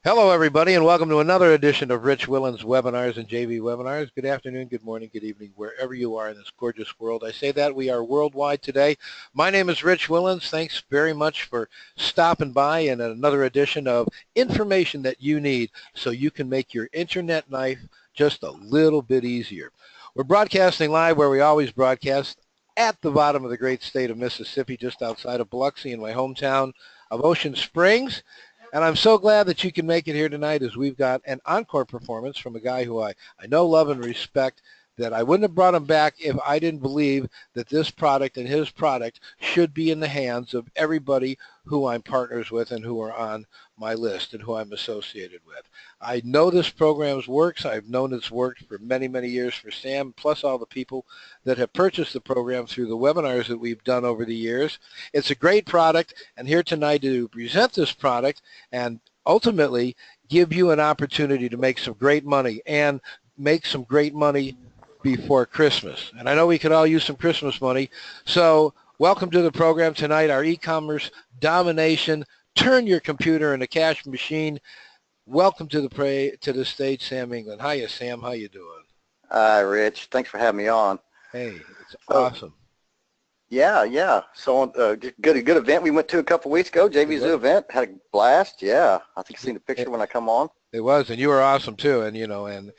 Hello, everybody, and welcome to another edition of Rich Willen's Webinars and JV Webinars. Good afternoon, good morning, good evening, wherever you are in this gorgeous world. I say that we are worldwide today. My name is Rich Willens. Thanks very much for stopping by in another edition of information that you need so you can make your internet life just a little bit easier. We're broadcasting live where we always broadcast at the bottom of the great state of Mississippi, just outside of Biloxi in my hometown of Ocean Springs. And I'm so glad that you can make it here tonight as we've got an encore performance from a guy who I know, love, and respect, that I wouldn't have brought him back if I didn't believe that this product and his product should be in the hands of everybody who I'm partners with and who are on my list and who I'm associated with. I know this program works. I've known it's worked for many, many years for Sam, plus all the people that have purchased the program through the webinars that we've done over the years. It's a great product, and here tonight to present this product and ultimately give you an opportunity to make some great money and make some great money before Christmas. And I know we could all use some Christmas money. So welcome to the program tonight, our e-commerce domination. Turn your computer into a cash machine. Welcome to the stage, Sam England. Hiya, Sam. How you doing? Hi, Rich. Thanks for having me on. Hey, it's awesome. Yeah. So good event we went to a couple weeks ago. JV Zoo event, had a blast. Yeah, I think you've seen the picture when I come on. It was, and you were awesome too. And you know, and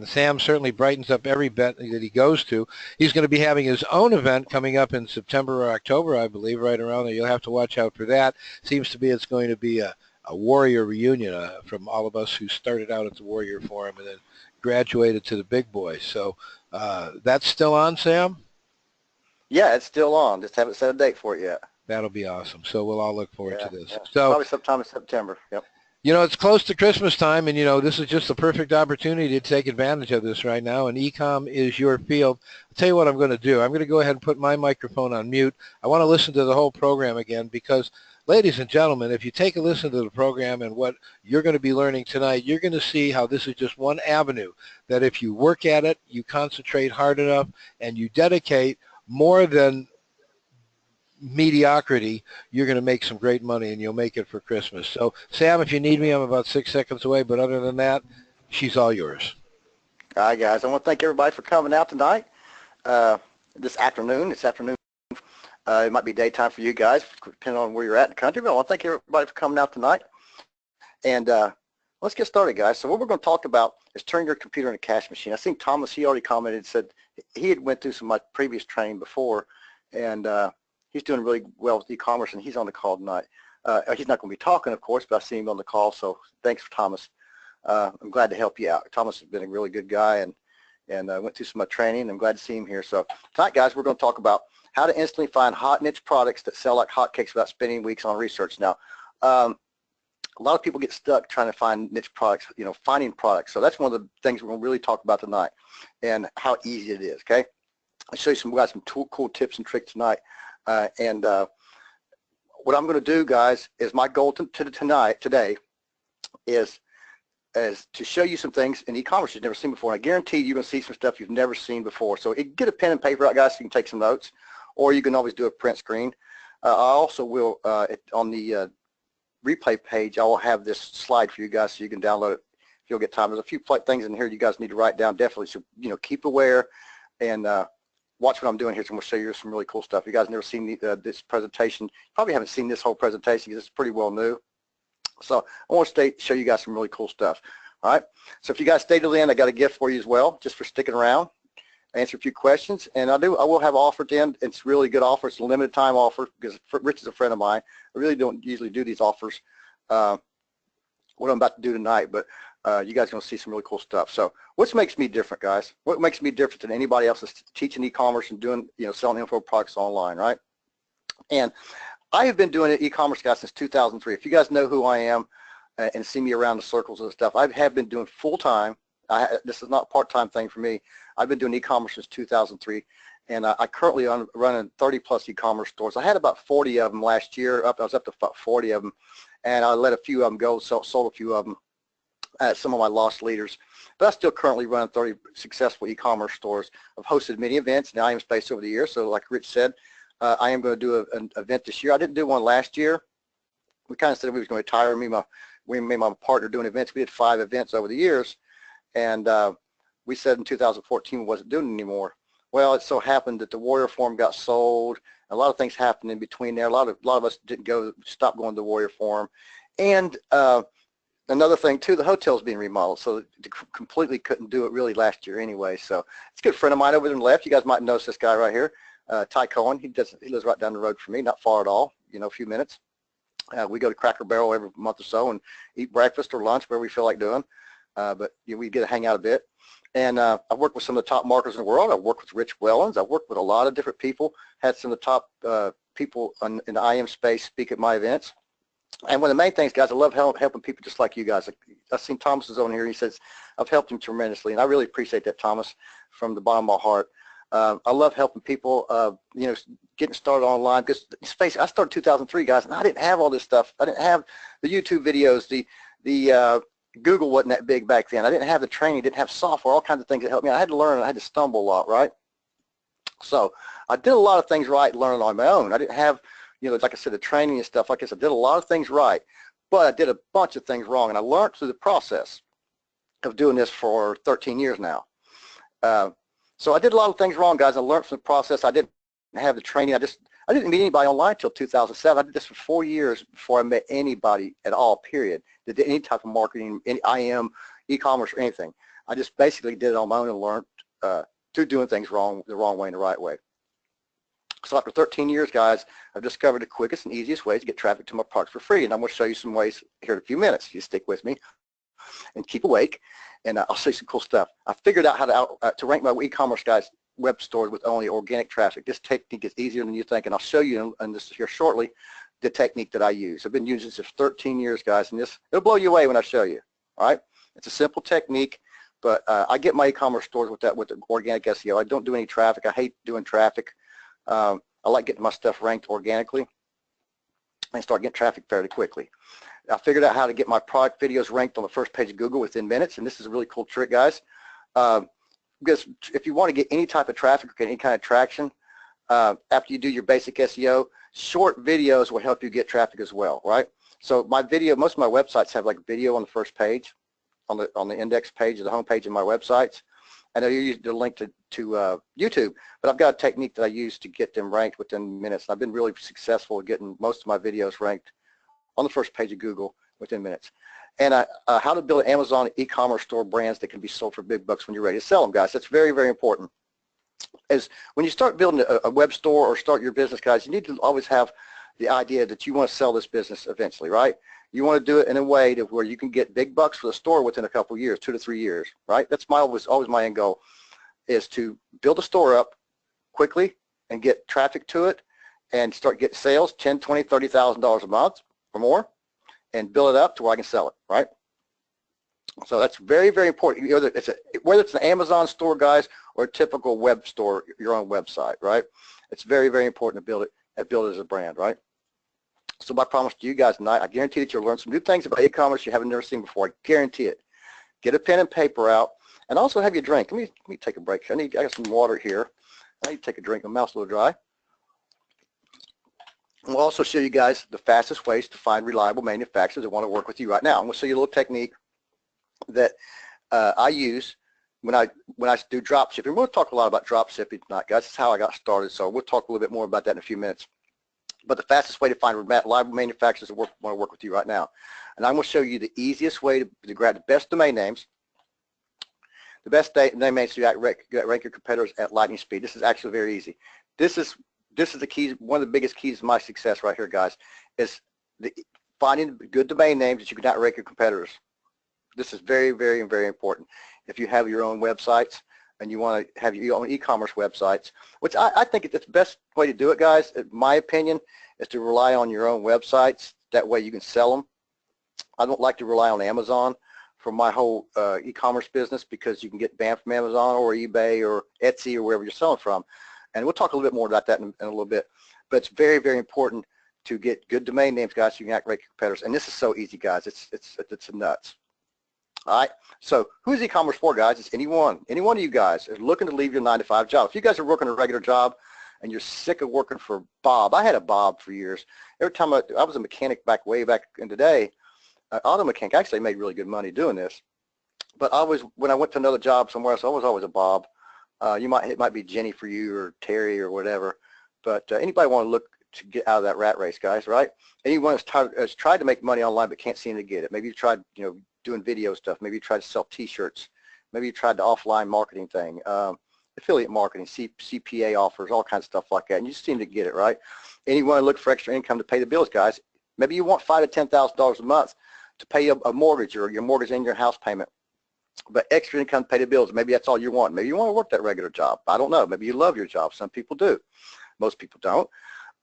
Sam certainly brightens up every event that he goes to. He's going to be having his own event coming up in September or October, I believe, right around there. You'll have to watch out for that. Seems to be it's going to be a Warrior reunion from all of us who started out at the Warrior Forum and then graduated to the big boys. So that's still on, Sam? Yeah, it's still on. Just haven't set a date for it yet. That'll be awesome. So we'll all look forward to this. Yeah. So probably sometime in September. Yep. You know, it's close to Christmas time, and, you know, this is just the perfect opportunity to take advantage of this right now, and e-com is your field. I'll tell you what I'm going to do. I'm going to go ahead and put my microphone on mute. I want to listen to the whole program again because, ladies and gentlemen, if you take a listen to the program and what you're going to be learning tonight, you're going to see how this is just one avenue that if you work at it, you concentrate hard enough, and you dedicate more than mediocrity, you're going to make some great money, and you'll make it for Christmas. So, Sam, if you need me, I'm about 6 seconds away, but other than that, she's all yours. All right, guys. I want to thank everybody for coming out tonight, this afternoon. It might be daytime for you guys, depending on where you're at in the country, but I want to thank everybody for coming out tonight. And let's get started, guys. So what we're going to talk about is turn your computer into a cash machine. I think Thomas, he already commented, said he had went through some of my previous training before, and he's doing really well with e-commerce, and he's on the call tonight. He's not going to be talking, of course, but I see him on the call, so thanks, Thomas. I'm glad to help you out. Thomas has been a really good guy, and went through some of my training. I'm glad to see him here. So tonight, guys, we're going to talk about how to instantly find hot niche products that sell like hotcakes without spending weeks on research. Now, a lot of people get stuck trying to find niche products, you know, finding products. So that's one of the things we're going to really talk about tonight and how easy it is, okay? I'll show you some cool tips and tricks tonight. What I'm going to do, guys, is my goal today is to show you some things in e-commerce you've never seen before. And I guarantee you're going to see some stuff you've never seen before. So get a pen and paper out, guys, so you can take some notes, or you can always do a print screen. I also will, on the replay page, I will have this slide for you guys so you can download it if you'll get time. There's a few things in here you guys need to write down definitely. So, you know, keep aware and watch what I'm doing here. So I'm going to show you some really cool stuff. You guys never seen this presentation. Probably haven't seen this whole presentation because it's pretty well new. So I want to show you guys some really cool stuff. All right. So if you guys stay till the end, I got a gift for you as well, just for sticking around. Answer a few questions, and I will have an offer at the end. It's a really good offer. It's a limited time offer because Rich is a friend of mine. I really don't usually do these offers. What I'm about to do tonight, but you guys are going to see some really cool stuff. So what makes me different, guys? What makes me different than anybody else that's teaching e-commerce and doing, you know, selling info products online, right? And I have been doing e-commerce, guys, since 2003. If you guys know who I am and see me around the circles and stuff, I have been doing full-time. This is not a part-time thing for me. I've been doing e-commerce since 2003, and I currently am running 30-plus e-commerce stores. I had about 40 of them last year. I was up to about 40 of them, and I let a few of them go, sold a few of them. Some of my lost leaders, but I still currently run 30 successful e-commerce stores. I've hosted many events in the IM space over the years. So like Rich said, I am going to do an event this year. I didn't do one last year. We kind of said we was going to retire. Me, my me and my partner doing events. We did 5 events over the years, and we said in 2014 we wasn't doing it anymore. Well, it so happened that the Warrior Forum got sold. A lot of things happened in between there. A lot of us stopped going to the Warrior Forum, and another thing too, the hotel's being remodeled, so completely couldn't do it really last year anyway. So it's a good friend of mine over there on the left. You guys might notice this guy right here, Ty Cohen. He lives right down the road from me, not far at all. You know, a few minutes. We go to Cracker Barrel every month or so and eat breakfast or lunch, whatever we feel like doing. But you know, we get to hang out a bit. And I've worked with some of the top marketers in the world. I've worked with Rich Wellens. I've worked with a lot of different people, had some of the top people in the IM space speak at my events. And one of the main things, guys, I love helping people just like you guys. I've seen Thomas is on here. He says, I've helped him tremendously. And I really appreciate that, Thomas, from the bottom of my heart. I love helping people, you know, getting started online. Because let's face it, I started 2003, guys, and I didn't have all this stuff. I didn't have the YouTube videos. The Google wasn't that big back then. I didn't have the training, didn't have software, all kinds of things that helped me. I had to learn, and I had to stumble a lot, right? So I did a lot of things right learning on my own. I didn't have, you know, like I said, the training and stuff. Like I said, I did a lot of things right, but I did a bunch of things wrong, and I learned through the process of doing this for 13 years now. So I did a lot of things wrong, guys. I learned from the process. I didn't have the training. I didn't meet anybody online until 2007. I did this for 4 years before I met anybody at all, period, that did any type of marketing, any IM, e-commerce, or anything. I just basically did it on my own and learned through doing things the wrong way and the right way. So after 13 years, guys, I've discovered the quickest and easiest ways to get traffic to my products for free, and I'm going to show you some ways here in a few minutes. You stick with me and keep awake, and I'll show you some cool stuff. I figured out how to rank my e-commerce, guys, web stores with only organic traffic. This technique is easier than you think, and I'll show you in this here shortly the technique that I use. I've been using this for 13 years, guys, and it'll blow you away when I show you. All right, it's a simple technique, but I get my e-commerce stores with the organic SEO. I don't do any traffic. I hate doing traffic. I like getting my stuff ranked organically and start getting traffic fairly quickly. I figured out how to get my product videos ranked on the first page of Google within minutes, and this is a really cool trick, guys. Because if you want to get any type of traffic or get any kind of traction, after you do your basic SEO, short videos will help you get traffic as well, right? So my video, most of my websites have like video on the first page, on the index page of the home page of my websites. I know you use the link to YouTube, but I've got a technique that I use to get them ranked within minutes. I've been really successful at getting most of my videos ranked on the first page of Google within minutes. And how to build Amazon e-commerce store brands that can be sold for big bucks when you're ready to sell them, guys. That's very, very important. As when you start building a web store or start your business, guys, you need to always have the idea that you want to sell this business eventually, right? You want to do it in a way to where you can get big bucks for the store within a couple of years, 2 to 3 years, right? That's always my end goal, is to build a store up quickly and get traffic to it and start getting sales, $10, $20, $30,000 a month or more, and build it up to where I can sell it, right? So that's very, very important. Whether it's an Amazon store, guys, or a typical web store, your own website, right? It's very, very important to build it as a brand, right? So my promise to you guys tonight, I guarantee that you'll learn some new things about e-commerce you haven't never seen before. I guarantee it. Get a pen and paper out, and also have your drink. Let me take a break. I got some water here. I need to take a drink. My mouth's a little dry. And we'll also show you guys the fastest ways to find reliable manufacturers that want to work with you right now. I'm going to show you a little technique that I use when I do drop shipping. We'll talk a lot about drop shipping tonight, guys. That's how I got started. So we'll talk a little bit more about that in a few minutes. But the fastest way to find reliable manufacturers that want to work with you right now. And I'm going to show you the easiest way to grab the best domain names, the best domain names to rank your competitors at lightning speed. This is actually very easy. This is the key, one of the biggest keys to my success right here, guys, is finding good domain names that you can outrank your competitors. This is very, very, very important. If you have your own websites and you want to have your own e-commerce websites, which I think it's the best way to do it, guys, in my opinion, is to rely on your own websites. That way you can sell them. I don't like to rely on Amazon for my whole e-commerce business, because you can get banned from Amazon or eBay or Etsy or wherever you're selling from. And we'll talk a little bit more about that in a little bit. But it's very, very important to get good domain names, guys, so you can outrank your competitors. And this is so easy, guys. It's nuts. All right, so who's e-commerce for, guys? It's any one of you guys is looking to leave your 9-to-5 job. If you guys are working a regular job and you're sick of working for Bob, I had a Bob for years. Every time I was a mechanic way back in the day, auto mechanic. Actually made really good money doing this. But when I went to another job somewhere else, I was always a Bob. It might be Jenny for you or Terry or whatever. But anybody want to look to get out of that rat race, guys, right? Anyone has tried to make money online but can't seem to get it. Maybe you tried, doing video stuff. Maybe you tried to sell T-shirts. Maybe you tried the offline marketing thing, affiliate marketing, CPA offers, all kinds of stuff like that, and you just seem to get it, right? And you want to look for extra income to pay the bills, guys. Maybe you want $5,000 to $10,000 a month to pay a mortgage or your mortgage and your house payment, but extra income to pay the bills. Maybe that's all you want. Maybe you want to work that regular job. I don't know. Maybe you love your job. Some people do. Most people don't.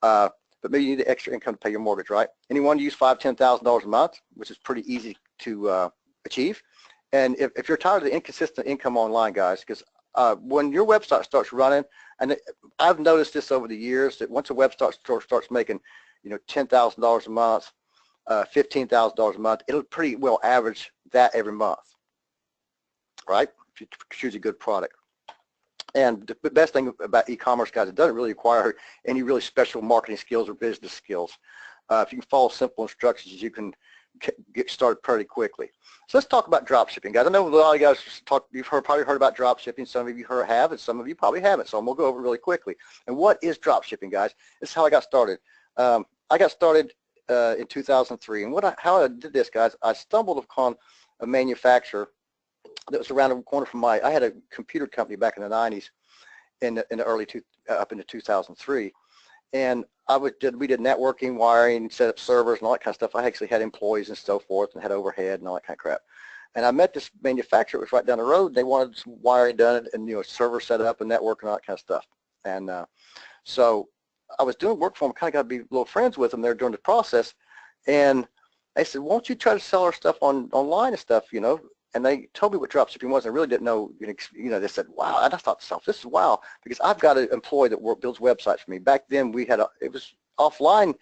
But maybe you need the extra income to pay your mortgage, right? Anyone use $5,000 to $10,000 a month, which is pretty easy to achieve. And if you're tired of the inconsistent income online, guys, because when your website starts running, and I've noticed this over the years, that once a website starts making, $10,000 a month, $15,000 a month, it'll pretty well average that every month, right? If you choose a good product. And the best thing about e-commerce, guys, it doesn't really require any really special marketing skills or business skills. If you can follow simple instructions, you can get started pretty quickly. So let's talk about drop shipping, guys. I know a lot of you guys you've probably heard about drop shipping. Some of you have, and some of you probably haven't. So I'm gonna go over it really quickly. And what is drop shipping, guys? This is how I got started. I got started in 2003, and how I did this, guys, I stumbled upon a manufacturer that was around the corner from I had a computer company back in the 90s, in the early up into 2003, and we did networking, wiring, set up servers and all that kind of stuff. I actually had employees and so forth, and had overhead and all that kind of crap. And I met this manufacturer that was right down the road. They wanted some wiring done and server set up and network and all that kind of stuff. And so I was doing work for them. Kind of got to be little friends with them there during the process. And they said, "Won't you try to sell our stuff online and stuff?" And they told me what drop shipping was. I really didn't know. They said, "Wow!" And I thought to myself, "This is wow," because I've got an employee that builds websites for me. Back then, it was offline.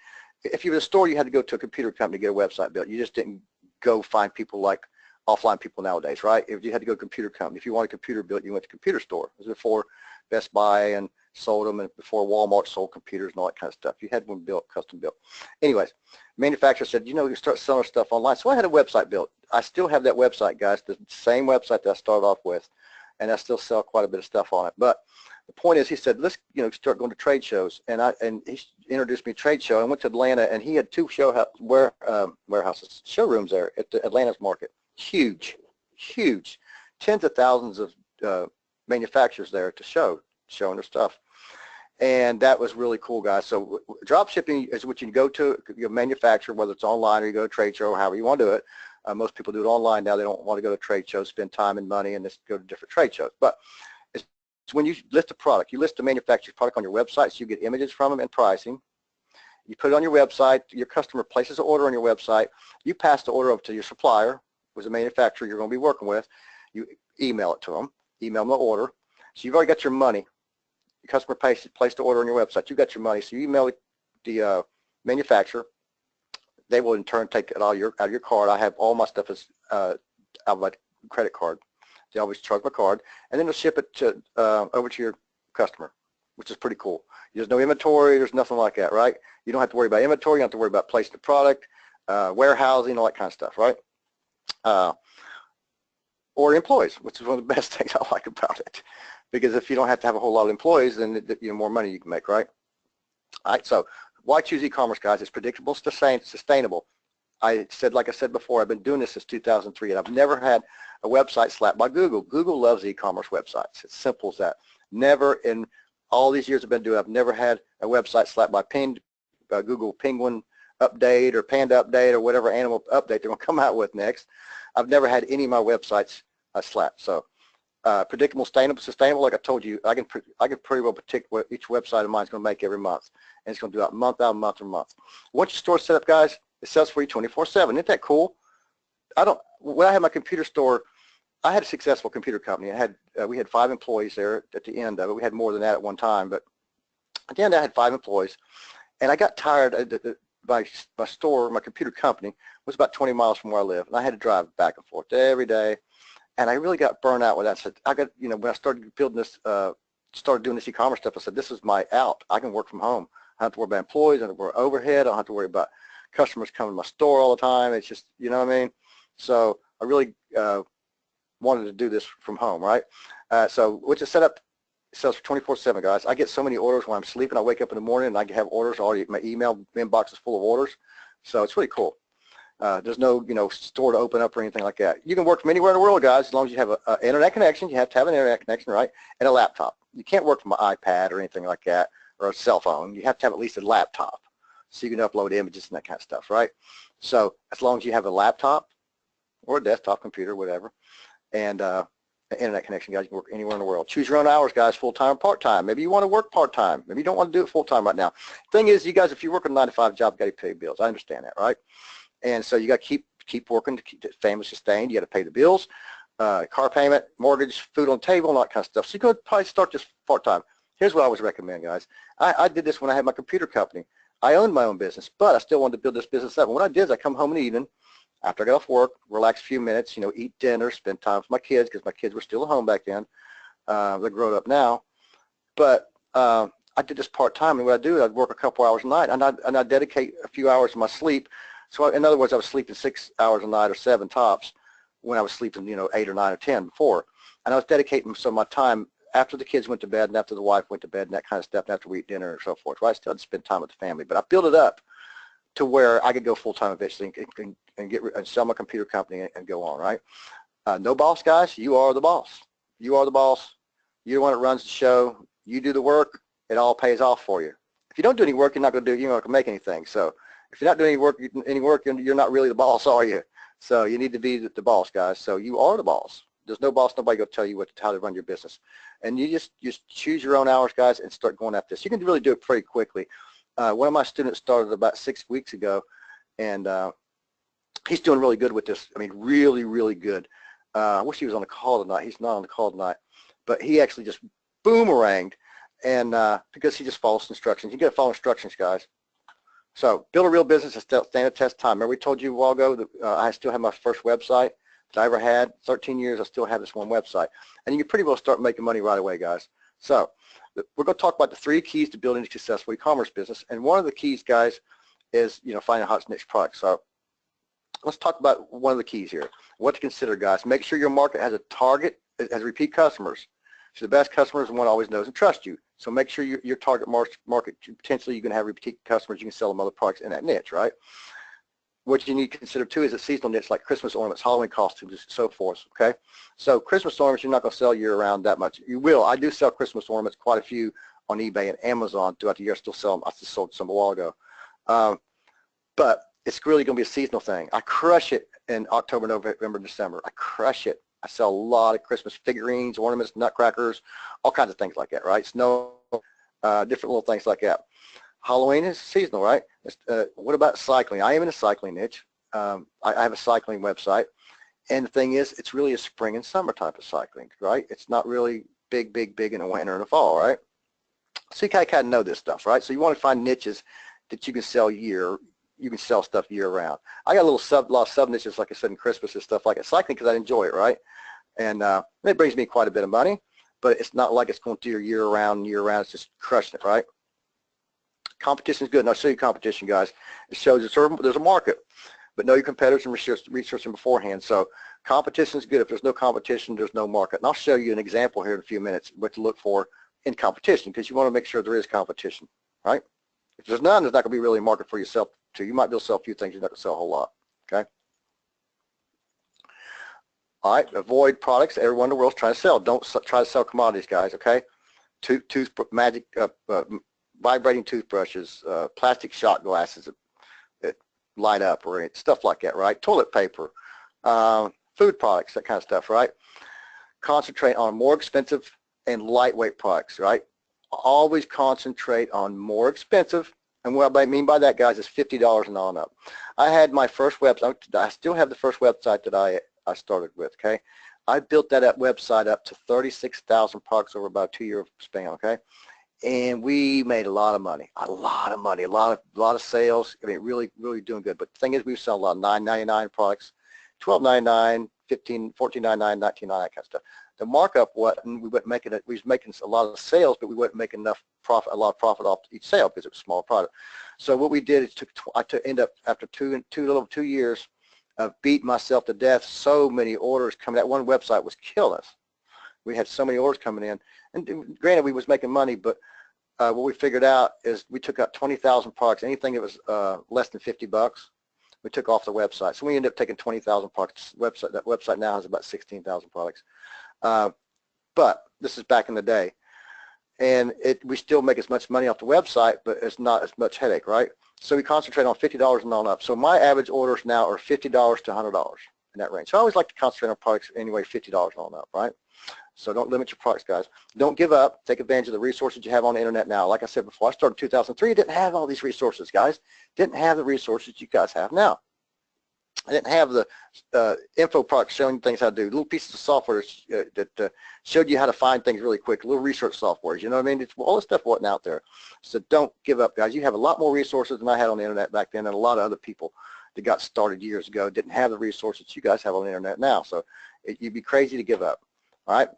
If you were a store, you had to go to a computer company to get a website built. You just didn't go find people like offline people nowadays, right? If you had to go to a computer company, if you wanted a computer built, you went to a computer store. It was before Best Buy and sold them, and before Walmart sold computers and all that kind of stuff. You had one built, custom built. Anyways, manufacturer said, you start selling stuff online. So I had a website built. I still have that website, guys, the same website that I started off with, and I still sell quite a bit of stuff on it. But the point is, he said, let's start going to trade shows, and he introduced me to trade show. I went to Atlanta, and he had two warehouses, showrooms there at the Atlanta's market. Huge, tens of thousands of manufacturers there to showing their stuff. And that was really cool, guys. So drop shipping is what you go to your manufacturer, whether it's online or you go to a trade show, or however you want to do it. Most people do it online now. They don't want to go to trade shows, spend time and money, and just go to different trade shows. But it's when you list a product, you list the manufacturer's product on your website, so you get images from them and pricing. You put it on your website. Your customer places an order on your website. You pass the order over to your supplier, who's the manufacturer you're going to be working with. You email it to them, email them the order. So you've already got your money. The customer placed the order on your website. You got your money. So you email the manufacturer. They will in turn take it out of your card. I have all my stuff as out of my credit card. They always charge my card, and then they'll ship it to over to your customer, which is pretty cool. There's no inventory. There's nothing like that, right? You don't have to worry about inventory. You don't have to worry about placing the product, warehousing, all that kind of stuff, right? Or employees, which is one of the best things I like about it. Because if you don't have to have a whole lot of employees, then more money you can make, right? All right, so why choose e-commerce, guys? It's predictable, sustainable. Like I said before, I've been doing this since 2003, and I've never had a website slapped by Google. Google loves e-commerce websites. It's simple as that. Never in all these years I've been doing it, I've never had a website slapped by Google Penguin update or Panda update or whatever animal update they're going to come out with next. I've never had any of my websites slapped. So predictable, sustainable. Like I told you, I can pretty well predict what each website of mine is going to make every month, and it's going to do it month out, month to month. Once your store's set up, guys, it sells for you 24/7. Isn't that cool? When I had my computer store, I had a successful computer company. We had 5 employees there at the end of it. We had more than that at one time, but at the end I had 5 employees, and I got tired. My store, my computer company, was about 20 miles from where I live, and I had to drive back and forth every day. And I really got burned out with that. So when I started building this, started doing this e-commerce stuff, I said, this is my out. I can work from home. I don't have to worry about employees. I don't have to worry about overhead. I don't have to worry about customers come to my store all the time. It's just, you know what I mean? So I really wanted to do this from home, right? So which is set up, sells for 24/7, guys. I get so many orders when I'm sleeping. I wake up in the morning and I have orders already. My email inbox is full of orders, so it's really cool. There's no, store to open up or anything like that. You can work from anywhere in the world, guys, as long as you have an internet connection. You have to have an internet connection, right? And a laptop. You can't work from an iPad or anything like that, or a cell phone. You have to have at least a laptop so you can upload images and that kind of stuff, right? So as long as you have a laptop or a desktop computer, whatever, and an internet connection, guys, you can work anywhere in the world. Choose your own hours, guys, full-time or part-time. Maybe you want to work part-time. Maybe you don't want to do it full-time right now. Thing is, you guys, if you work a 9-to-5 job, you got to pay bills. I understand that, right? And so you got to keep working to keep the family sustained. You got to pay the bills, car payment, mortgage, food on the table, and all that kind of stuff. So you could probably start just part-time. Here's what I always recommend, guys. I did this when I had my computer company. I owned my own business, but I still wanted to build this business up. And what I did is I come home in the evening after I got off work, relax a few minutes, eat dinner, spend time with my kids, because my kids were still at home back then. They're grown up now. But I did this part-time, and what I do is I'd work a couple hours a night, and I'd dedicate a few hours to my sleep. So in other words, I was sleeping 6 hours a night or 7 tops when I was sleeping, 8 or 9 or 10 before. And I was dedicating some of my time after the kids went to bed and after the wife went to bed and that kind of stuff, and after we eat dinner and so forth. Well, I still had to spend time with the family, but I built it up to where I could go full-time eventually and sell my computer company and go on, right? No boss, guys. You are the boss. You are the boss. You're the one that runs the show. You do the work. It all pays off for you. If you don't do any work, you're not going to make anything. So if you're not doing any work, you're not really the boss, are you? So you need to be the boss, guys. So you are the boss. There's no boss, nobody going to tell you how to run your business. And you just choose your own hours, guys, and start going at this. You can really do it pretty quickly. One of my students started about 6 weeks ago, and he's doing really good with this. I mean, really, really good. I wish he was on the call tonight. He's not on the call tonight. But he actually just boomeranged, and because he just follows instructions. You got to follow instructions, guys. So build a real business and stand the test of time. Remember we told you a while ago that I still have my first website that I ever had. 13 years, I still have this one website. And you can pretty well start making money right away, guys. So we're going to talk about the 3 keys to building a successful e-commerce business. And one of the keys, guys, is finding a hot niche product. So let's talk about one of the keys here. What to consider, guys. Make sure your market has a target, has repeat customers. So the best customer is the one who always knows and trusts you. So make sure your target market, potentially you can have repeat customers, you can sell them other products in that niche, right? What you need to consider too is a seasonal niche like Christmas ornaments, Halloween costumes, and so forth, okay? So Christmas ornaments you're not going to sell year round that much. You will. I do sell Christmas ornaments, quite a few on eBay and Amazon throughout the year. I still sell them. I just sold some a while ago. But it's really going to be a seasonal thing. I crush it in October, November, December. I crush it. I sell a lot of Christmas figurines, ornaments, nutcrackers, all kinds of things like that, right? Snow, different little things like that. Halloween is seasonal, right? What about cycling? I am in a cycling niche. I have a cycling website. And the thing is, it's really a spring and summer type of cycling, right? It's not really big in the winter and the fall, right? So you kind of know this stuff, right? So you want to find niches that you can sell stuff year round. I got a lot of sub niches, like I said, in Christmas and stuff like that. Cycling because I enjoy it, right? And it brings me quite a bit of money, but it's not like it's going to year round. It's just crushing it, right? Competition is good, and I'll show you competition, guys. It shows there's a market, but know your competitors and research them beforehand. So competition is good. If there's no competition, there's no market. And I'll show you an example here in a few minutes what to look for in competition, because you want to make sure there is competition, right? If there's none, there's not going to be really a market for yourself too. You might be able to sell a few things, you're not going to sell a whole lot, okay? All right, avoid products that everyone in the world's trying to sell. Don't try to sell commodities, guys, okay? Vibrating toothbrushes, plastic shot glasses that light up, or stuff like that, right? Toilet paper, food products, that kind of stuff, right? Concentrate on more expensive and lightweight products, right? Always concentrate on more expensive, and what I mean by that, guys, is $50 and on up. I had my first website. I still have the first website that I started with, okay? I built that website up to 36,000 products over about a 2-year span, okay? And we made a lot of money, a lot of sales. I mean, really doing good. But the thing is, we sell a lot of $9.99 products, $12.99, $15, $14.99, $19.99, that kind of stuff. The markup wasn't, we was making a lot of sales, but we wouldn't make enough profit, a lot of profit off each sale because it was a small product. So what we did is I end up after two years of beating myself to death, so many orders coming. That one website was killing us. We had so many orders coming in, and granted we was making money, but what we figured out is we took out 20,000 products. Anything that was less than $50, we took off the website. So we ended up taking 20,000 products. That website now has about 16,000 products. But this is back in the day, and we still make as much money off the website, but it's not as much headache, right? So we concentrate on $50 and on up. So my average orders now are $50 to $100 in that range. So I always like to concentrate on products anyway, $50 on up, right? So don't limit your products, guys. Don't give up. Take advantage of the resources you have on the internet now. Like I said before, I started in 2003. I didn't have all these resources, guys. Didn't have the resources you guys have now. I didn't have the info products showing you things how to do, little pieces of software that showed you how to find things really quick, little research softwares, you know what I mean? All this stuff wasn't out there. So don't give up, guys. You have a lot more resources than I had on the internet back then, and a lot of other people that got started years ago didn't have the resources you guys have on the internet now. So you'd be crazy to give up, all right?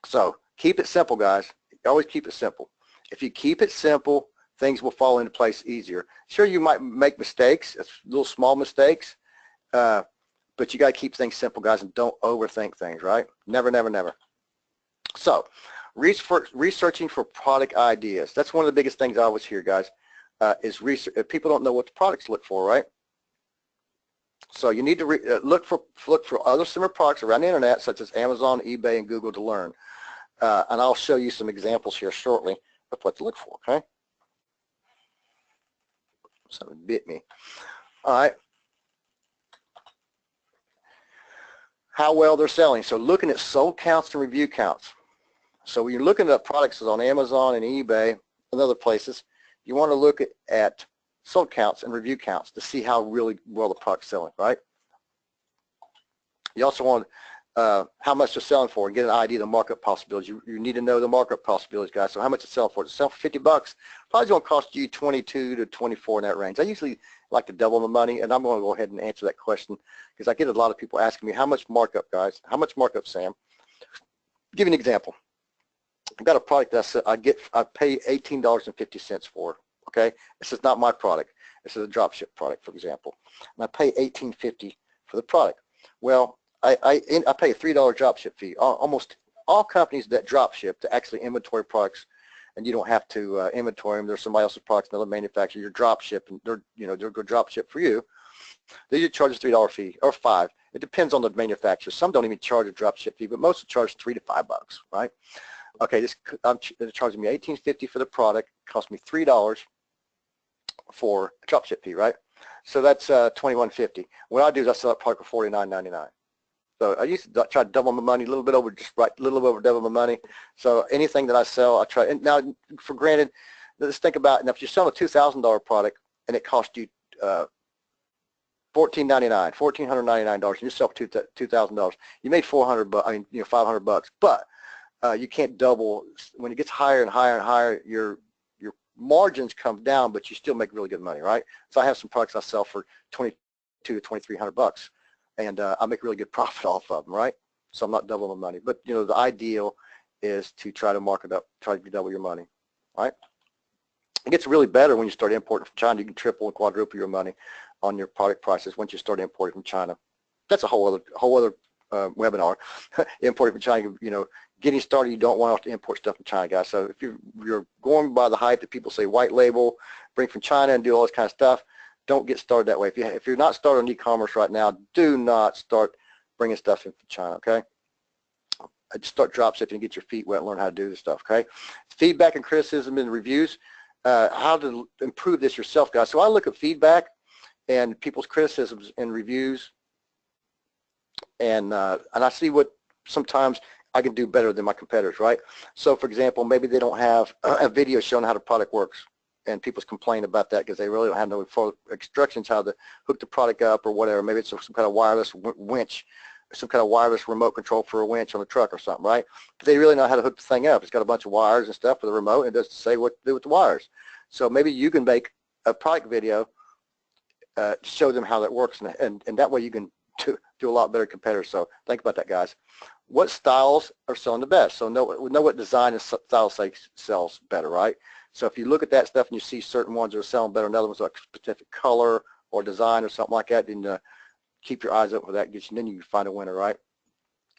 So keep it simple, guys. Always keep it simple. If you keep it simple, things will fall into place easier. Sure, you might make mistakes, little small mistakes, but you got to keep things simple, guys, and don't overthink things, right? Never, never, never. So researching for product ideas. That's one of the biggest things I always hear, guys, is research. People don't know what the products look for, right? So you need to look for other similar products around the internet, such as Amazon, eBay, and Google to learn. And I'll show you some examples here shortly of what to look for, okay? Something bit me. All right. How well they're selling. So looking at sold counts and review counts. So when you're looking at products on Amazon and eBay and other places, you want to look at sold counts and review counts to see how really well the product's selling, right? You also want how much they're selling for and get an idea of the markup possibilities. You need to know the markup possibilities, guys. So how much it's selling for? It's selling for $50. Probably going to cost you 22 to 24 in that range. I usually like to double the money, and I'm going to go ahead and answer that question because I get a lot of people asking me, how much markup, guys? How much markup, Sam? Give you an example. I've got a product that I pay $18.50 for, okay? This is not my product. This is a drop ship product, for example. And I pay $18.50 for the product. Well, I pay a $3 drop ship fee. Almost all companies that drop ship to actually inventory products, and you don't have to inventory them. There's somebody else's products, another manufacturer. You're drop ship, and they're going to drop ship for you. They just charge a $3 fee or $5. It depends on the manufacturer. Some don't even charge a drop ship fee, but most will charge $3 to $5, right? Okay, they're charging me $18.50 for the product. It cost me $3 for a drop ship fee, right? So that's $21.50. What I do is I sell that product for $49.99. So I used to try to double my money, a little bit over, just right, a little over double my money. So anything that I sell, I try. And now, for granted, let's think about, now if you're selling a $2,000 product and it costs you $1,499, and you sell for $2,000, you made $400. I mean, $500. But you can't double. When it gets higher and higher and higher, your margins come down, but you still make really good money, right? So I have some products I sell for $2,200 to $2,300. And I make really good profit off of them, right? So I'm not doubling my money. But, the ideal is to try to mark it up, try to double your money, right? It gets really better when you start importing from China. You can triple and quadruple your money on your product prices once you start importing from China. That's a whole other webinar. Importing from China, getting started, you don't want to import stuff from China, guys. So if you're going by the hype that people say white label, bring from China and do all this kind of stuff, don't get started that way. If you're not started on e-commerce right now, do not start bringing stuff in from China, okay? Just start drop shipping and get your feet wet and learn how to do this stuff, okay? Feedback and criticism and reviews, how to improve this yourself, guys. So I look at feedback and people's criticisms and reviews, and I see what sometimes I can do better than my competitors, right? So, for example, maybe they don't have a video showing how the product works, and people complain about that because they really don't have no instructions how to hook the product up or whatever. Maybe it's some kind of wireless winch, some kind of wireless remote control for a winch on a truck or something, right? But they really know how to hook the thing up. It's got a bunch of wires and stuff with a remote, and it doesn't say what to do with the wires. So maybe you can make a product video to show them how that works, and that way you can do a lot better competitors. So think about that, guys. What styles are selling the best? So know what design and style sells better, right? So if you look at that stuff and you see certain ones that are selling better than other ones, like specific color or design or something like that, then keep your eyes up for that. And then you can find a winner, right?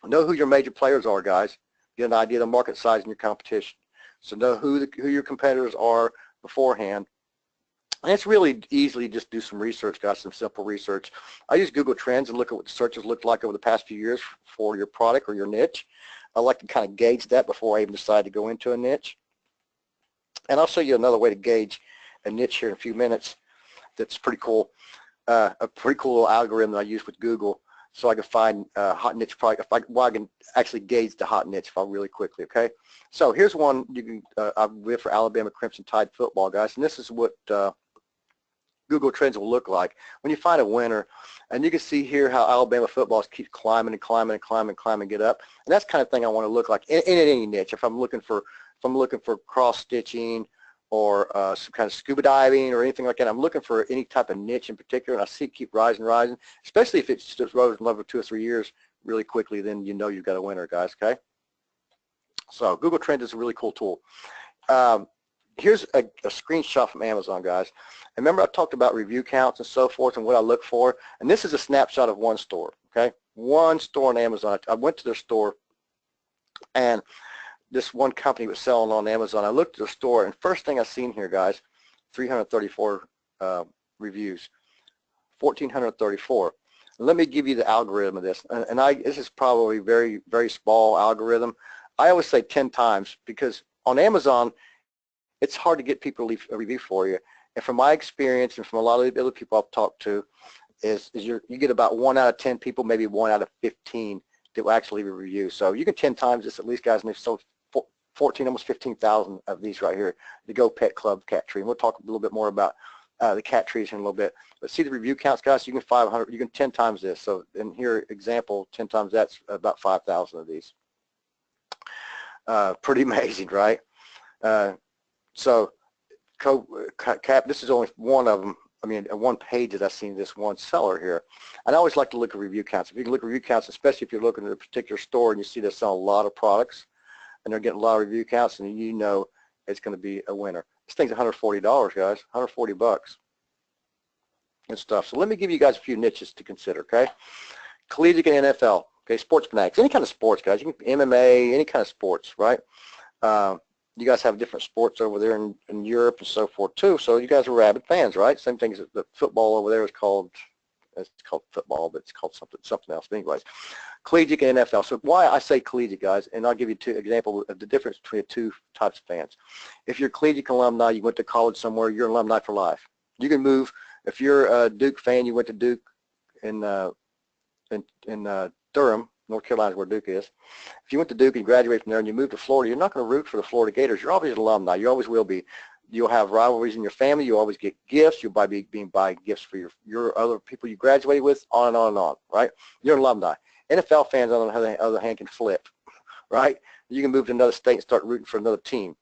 Know who your major players are, guys. Get an idea of the market size in your competition. So know who your competitors are beforehand. And it's really easily just do some research, guys, some simple research. I use Google Trends and look at what the searches looked like over the past few years for your product or your niche. I like to kind of gauge that before I even decide to go into a niche. And I'll show you another way to gauge a niche here in a few minutes that's pretty cool. A pretty cool little algorithm that I use with Google so I can find hot niche product. I can actually gauge the hot niche really quickly, okay? So here's one you can, I did for Alabama Crimson Tide football, guys, and this is what Google Trends will look like when you find a winner. And you can see here how Alabama football keeps climbing and climbing and climbing and climbing and get up. And that's the kind of thing I want to look like in any niche. If I'm looking for cross stitching or some kind of scuba diving or anything like that, I'm looking for any type of niche in particular, and I see it keep rising, especially if it's just rose in over 2 or 3 years really quickly, then you know you've got a winner, guys, okay? So Google Trends is a really cool tool. Here's a screenshot from Amazon, guys. And remember I talked about review counts and so forth and what I look for, and this is a snapshot of one store, okay? One store on Amazon. I went to their store, and this one company was selling on Amazon. I looked at the store, and first thing I seen here, guys, 334 reviews, 1,434. Let me give you the algorithm of this, and this is probably very, very small algorithm. I always say 10 times because on Amazon, it's hard to get people to leave a review for you. And from my experience and from a lot of the other people I've talked to, is you get about 1 out of 10 people, maybe 1 out of 15 that will actually leave a review. So you can 10 times this at least, guys, and they've sold 14, almost 15,000 of these right here, the Go Pet Club cat tree. And we'll talk a little bit more about the cat trees in a little bit. But see the review counts, guys, you can 500, you can 10 times this. So in here, example, 10 times that's about 5,000 of these. Pretty amazing, right? So Cap, this is only one of them. I mean, one page that I've seen this one seller here. And I always like to look at review counts. If you can look at review counts, especially if you're looking at a particular store and you see they're selling a lot of products and they're getting a lot of review counts, and you know it's going to be a winner. This thing's $140, guys, 140 bucks and stuff. So let me give you guys a few niches to consider, okay? Collegiate and NFL, okay, sports fanatics, any kind of sports, guys. You can MMA, any kind of sports, right? You guys have different sports over there in Europe and so forth too, so you guys are rabid fans, right? Same thing as the football over there is called, it's called football, but it's called something else. But anyways, collegiate and NFL. So why I say collegiate, guys, and I'll give you two examples of the difference between the two types of fans. If you're a collegiate alumni, you went to college somewhere, you're an alumni for life. You can move. If you're a Duke fan, you went to Duke in Durham, North Carolina is where Duke is. If you went to Duke and graduated from there and you moved to Florida, you're not going to root for the Florida Gators. You're always an alumni. You always will be. You'll have rivalries in your family. You always get gifts. You'll buy gifts for your other people you graduated with, on and on and on, right? You're an alumni. NFL fans, on the other hand, can flip, right? You can move to another state and start rooting for another team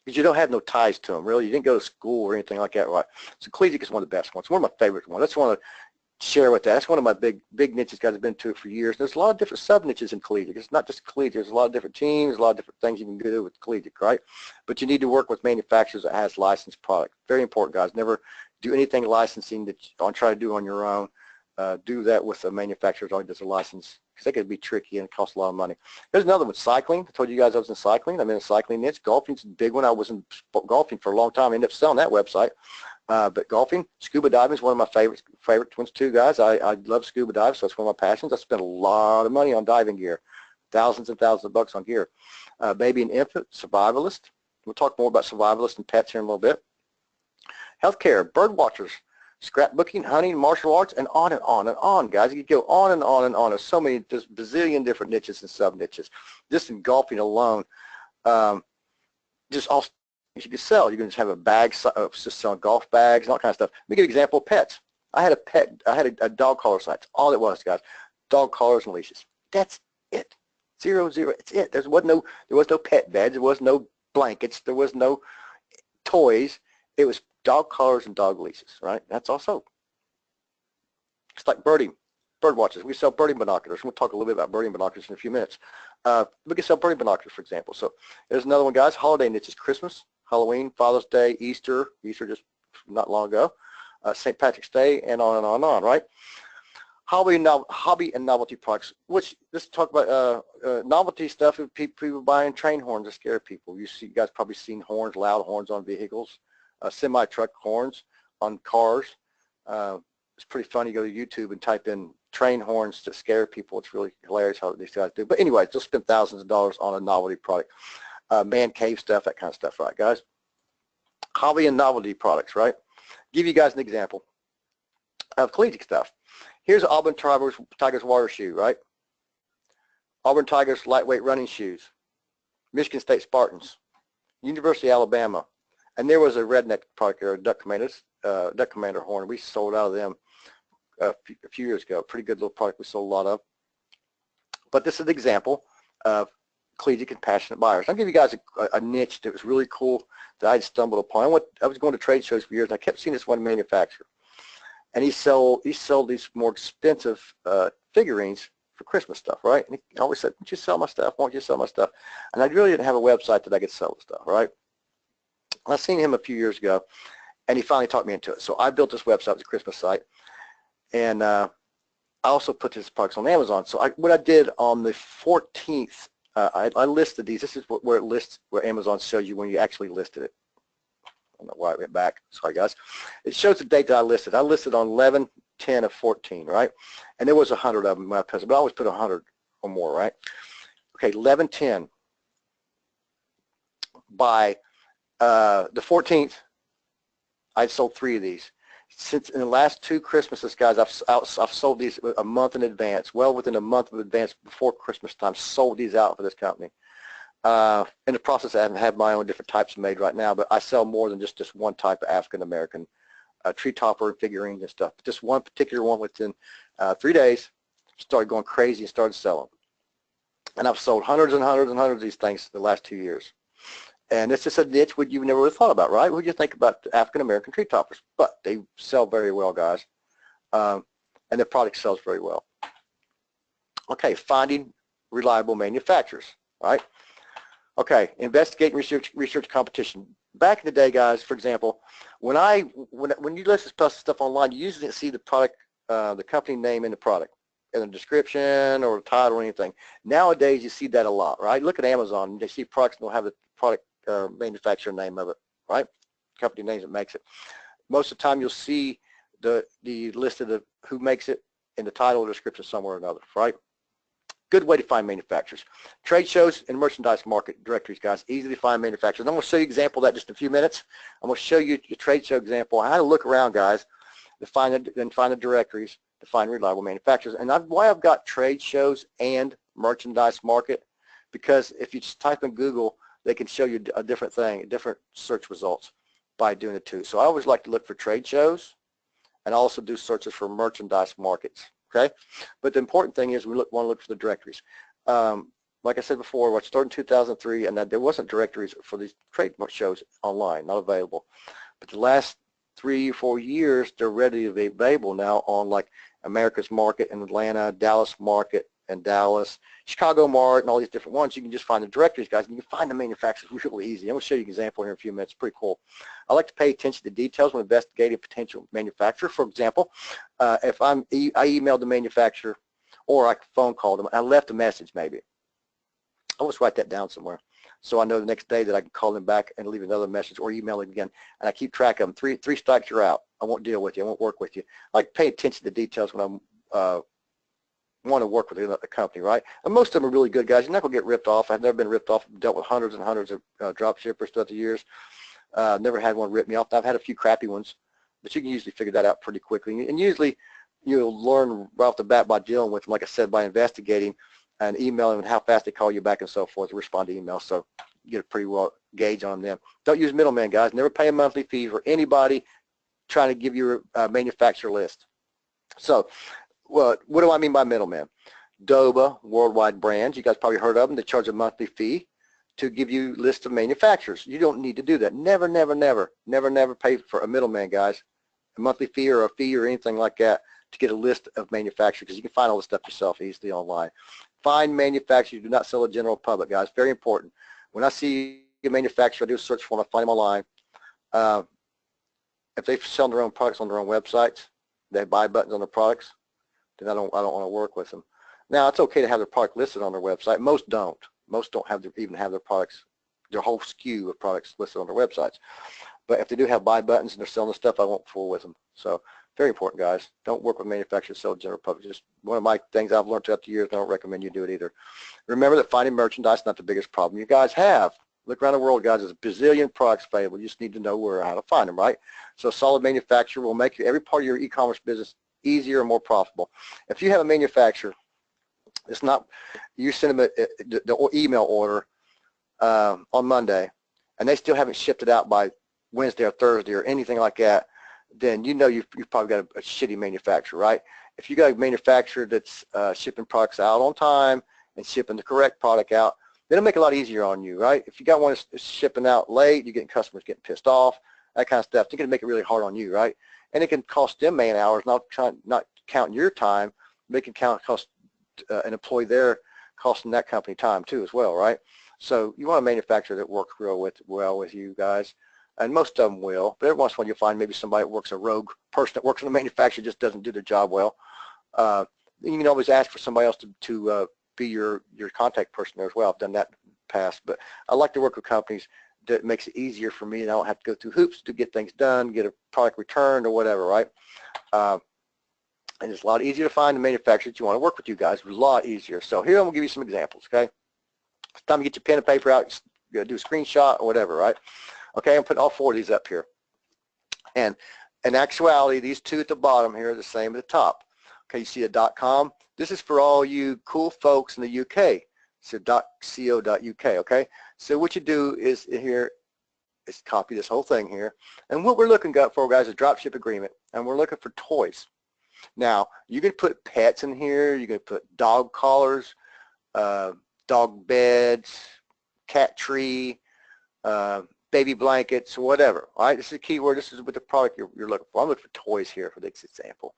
because you don't have no ties to them, really. You didn't go to school or anything like that, right? So collegiate is one of the best ones. One of my favorite ones. That's one of share with that. That's one of my big niches, guys. I've been to it for years. There's a lot of different sub niches in collegiate. It's not just collegiate. There's a lot of different teams, a lot of different things you can do with collegiate, right? But you need to work with manufacturers that has licensed product. Very important, guys. Never do anything licensing that you don't try to do on your own. Do that with a manufacturer that already does a license, because they could be tricky and cost a lot of money. There's another one, cycling. I told you guys I was in cycling. I'm in a cycling niche. Golfing's a big one. I was in golfing for a long time. I ended up selling that website. But golfing, scuba diving is one of my favorite ones too, guys. I love scuba diving, so it's one of my passions. I spent a lot of money on diving gear, thousands and thousands of bucks on gear. Baby and infant, survivalist. We'll talk more about survivalists and pets here in a little bit. Healthcare, bird watchers, scrapbooking, hunting, martial arts, and on and on and on, guys. You can go on and on and on. There's so many, just bazillion different niches and sub-niches. Just in golfing alone, just all you can sell. You can just have a bag, just selling golf bags and all kinds of stuff. Let me give you an example of pets. I had a dog collar site. That's all it was, guys. Dog collars and leashes. That's it. 0, 0. It's it. There was no pet beds. There was no blankets. There was no toys. It was dog collars and dog leashes, right? That's also. It's like birding bird watches. We sell birding binoculars. We'll talk a little bit about birding binoculars in a few minutes. We can sell birding binoculars, for example. So there's another one, guys. Holiday niches: Christmas, Halloween, Father's Day, Easter just not long ago, St. Patrick's Day, and on and on and on, right? Hobby and novelty products, which let's talk about novelty stuff. People buying train horns to scare people. You guys probably seen horns, loud horns on vehicles, semi-truck horns on cars. It's pretty funny. You go to YouTube and type in train horns to scare people. It's really hilarious how these guys do. But anyway, they'll spend thousands of dollars on a novelty product. Man cave stuff, that kind of stuff, right, guys? Hobby and novelty products, right? Give you guys an example of collegiate stuff. Here's Auburn Tigers water shoe, right? Auburn Tigers lightweight running shoes. Michigan State Spartans. University of Alabama. And there was a redneck product there, Duck Commander horn. We sold out of them a few years ago. Pretty good little product we sold a lot of. But this is an example of collegiate and passionate buyers. I'll give you guys a niche that was really cool that I'd stumbled upon. I was going to trade shows for years, and I kept seeing this one manufacturer. And he sold these more expensive figurines for Christmas stuff, right? And he always said, "Won't you sell my stuff? Won't you sell my stuff?" And I really didn't have a website that I could sell the stuff, right? I seen him a few years ago, and he finally talked me into it. So I built this website, it was a Christmas site, and I also put his products on Amazon. So what I did on the 14th, I listed these. This is where it lists, where Amazon shows you when you actually listed it. I don't know why it went back. Sorry, guys. It shows the date that I listed. I listed on 11/10 of 14, right? And there was 100 of them in my pencil, but I always put 100 or more, right? Okay, 11/10. By the 14th, I sold 3 of these. Since in the last 2 Christmases, guys, I've sold these a month in advance, well within a month of advance before Christmas time, sold these out for this company. In the process, I haven't had my own different types made right now, but I sell more than just this one type of African-American tree topper and figurines and stuff. But this one particular one, within 3 days, started going crazy and started selling. And I've sold hundreds and hundreds and hundreds of these things the last 2 years. And it's just a niche what you never would have thought about, right? What do you think about African-American tree toppers? But they sell very well, guys. And their product sells very well. Okay, finding reliable manufacturers, right? Okay, investigate and research competition. Back in the day, guys, for example, when you list this stuff online, you usually didn't see the product, the company name in the product, in the description or the title or anything. Nowadays, you see that a lot, right? Look at Amazon. They see products and they'll have the product manufacturer name of it, right? Company names that makes it. Most of the time, you'll see the list of who makes it in the title or description somewhere or another, right? Good way to find manufacturers. Trade shows and merchandise market directories, guys. Easy to find manufacturers. I'm going to show you an example of that in just a few minutes. I'm going to show you the trade show example, how to look around, guys, to find the directories to find reliable manufacturers. And why I've got trade shows and merchandise market, because if you just type in Google, they can show you a different thing, different search results by doing the two. So I always like to look for trade shows and also do searches for merchandise markets. Okay, but the important thing is we want to look for the directories. Like I said before, I started in 2003, and there wasn't directories for these trade shows online, not available. But the last 3 or 4 years, they're ready to be available now on like America's Market in Atlanta, Dallas Market in Dallas, Chicago Mart, and all these different ones. You can just find the directories, guys, and you can find the manufacturers really easy. I'm going to show you an example here in a few minutes. It's pretty cool. I like to pay attention to details when investigating a potential manufacturer. For example, if I emailed the manufacturer or I phone called them, I left a message maybe. I always write that down somewhere so I know the next day that I can call them back and leave another message or email them again, and I keep track of them. Three strikes, you're out. I won't deal with you. I won't work with you. I like to pay attention to details when I'm want to work with a company, right? And most of them are really good, guys. You're not going to get ripped off. I've never been ripped off. I've dealt with hundreds and hundreds of drop shippers throughout the years. Never had one rip me off. I've had a few crappy ones, but you can usually figure that out pretty quickly. And usually you'll learn right off the bat by dealing with them, like I said, by investigating and emailing and how fast they call you back and so forth to respond to emails. So you get a pretty well gauge on them. Don't use middlemen, guys. Never pay a monthly fee for anybody trying to give you a manufacturer list. So what do I mean by middleman? DOBA, Worldwide Brands, you guys probably heard of them. They charge a monthly fee to give you a list of manufacturers. You don't need to do that. Never, never, never, never, never pay for a middleman, guys. A monthly fee or a fee or anything like that to get a list of manufacturers, because you can find all this stuff yourself easily online. Find manufacturers. Do not sell to the general public, guys. Very important. When I see a manufacturer, I do a search for them. I find them online. If they sell their own products on their own websites, they have buy buttons on their products, then I don't want to work with them. Now, it's okay to have their product listed on their website. Most don't. Most don't even have their products, their whole SKU of products listed on their websites. But if they do have buy buttons and they're selling the stuff, I won't fool with them. So very important, guys. Don't work with manufacturers, sell to general public. Just one of my things I've learned throughout the years. I don't recommend you do it either. Remember that finding merchandise is not the biggest problem you guys have. Look around the world, guys. There's a bazillion products available. You just need to know how to find them, right? So a solid manufacturer will make every part of your e-commerce business easier and more profitable. If you have a manufacturer, it's not, you send them the email order on Monday, and they still haven't shipped it out by Wednesday or Thursday or anything like that, then you know you've probably got a shitty manufacturer, right? If you got a manufacturer that's shipping products out on time and shipping the correct product out, then it'll make it a lot easier on you, right? If you got one that's shipping out late, you're getting customers getting pissed off, that kind of stuff. It's going to make it really hard on you, right? And it can cost them man hours, not counting your time. They can cost an employee there, costing that company time too as well, right? So you want a manufacturer that works well with you guys, and most of them will. But every once in a while you'll find maybe somebody that works, a rogue person that works in the manufacturer just doesn't do their job well. You can always ask for somebody else to be your contact person there as well. I've done that in the past, but I like to work with companies that makes it easier for me, and I don't have to go through hoops to get things done, get a product returned or whatever, right? And it's a lot easier to find the manufacturer that you want to work with you guys. A lot easier. So here I'm going to give you some examples, okay? It's time to get your pen and paper out, do a screenshot or whatever, right? Okay, I'm putting all 4 of these up here. And in actuality, these 2 at the bottom here are the same at the top. Okay, you see a .com. This is for all you cool folks in the UK. So .co.uk, okay? So what you do is here is copy this whole thing here. And what we're looking for, guys, is dropship agreement. And we're looking for toys. Now, you can put pets in here. You can put dog collars, dog beds, cat tree, baby blankets, whatever. All right, this is a keyword. This is what the product you're looking for. I'm looking for toys here for this example.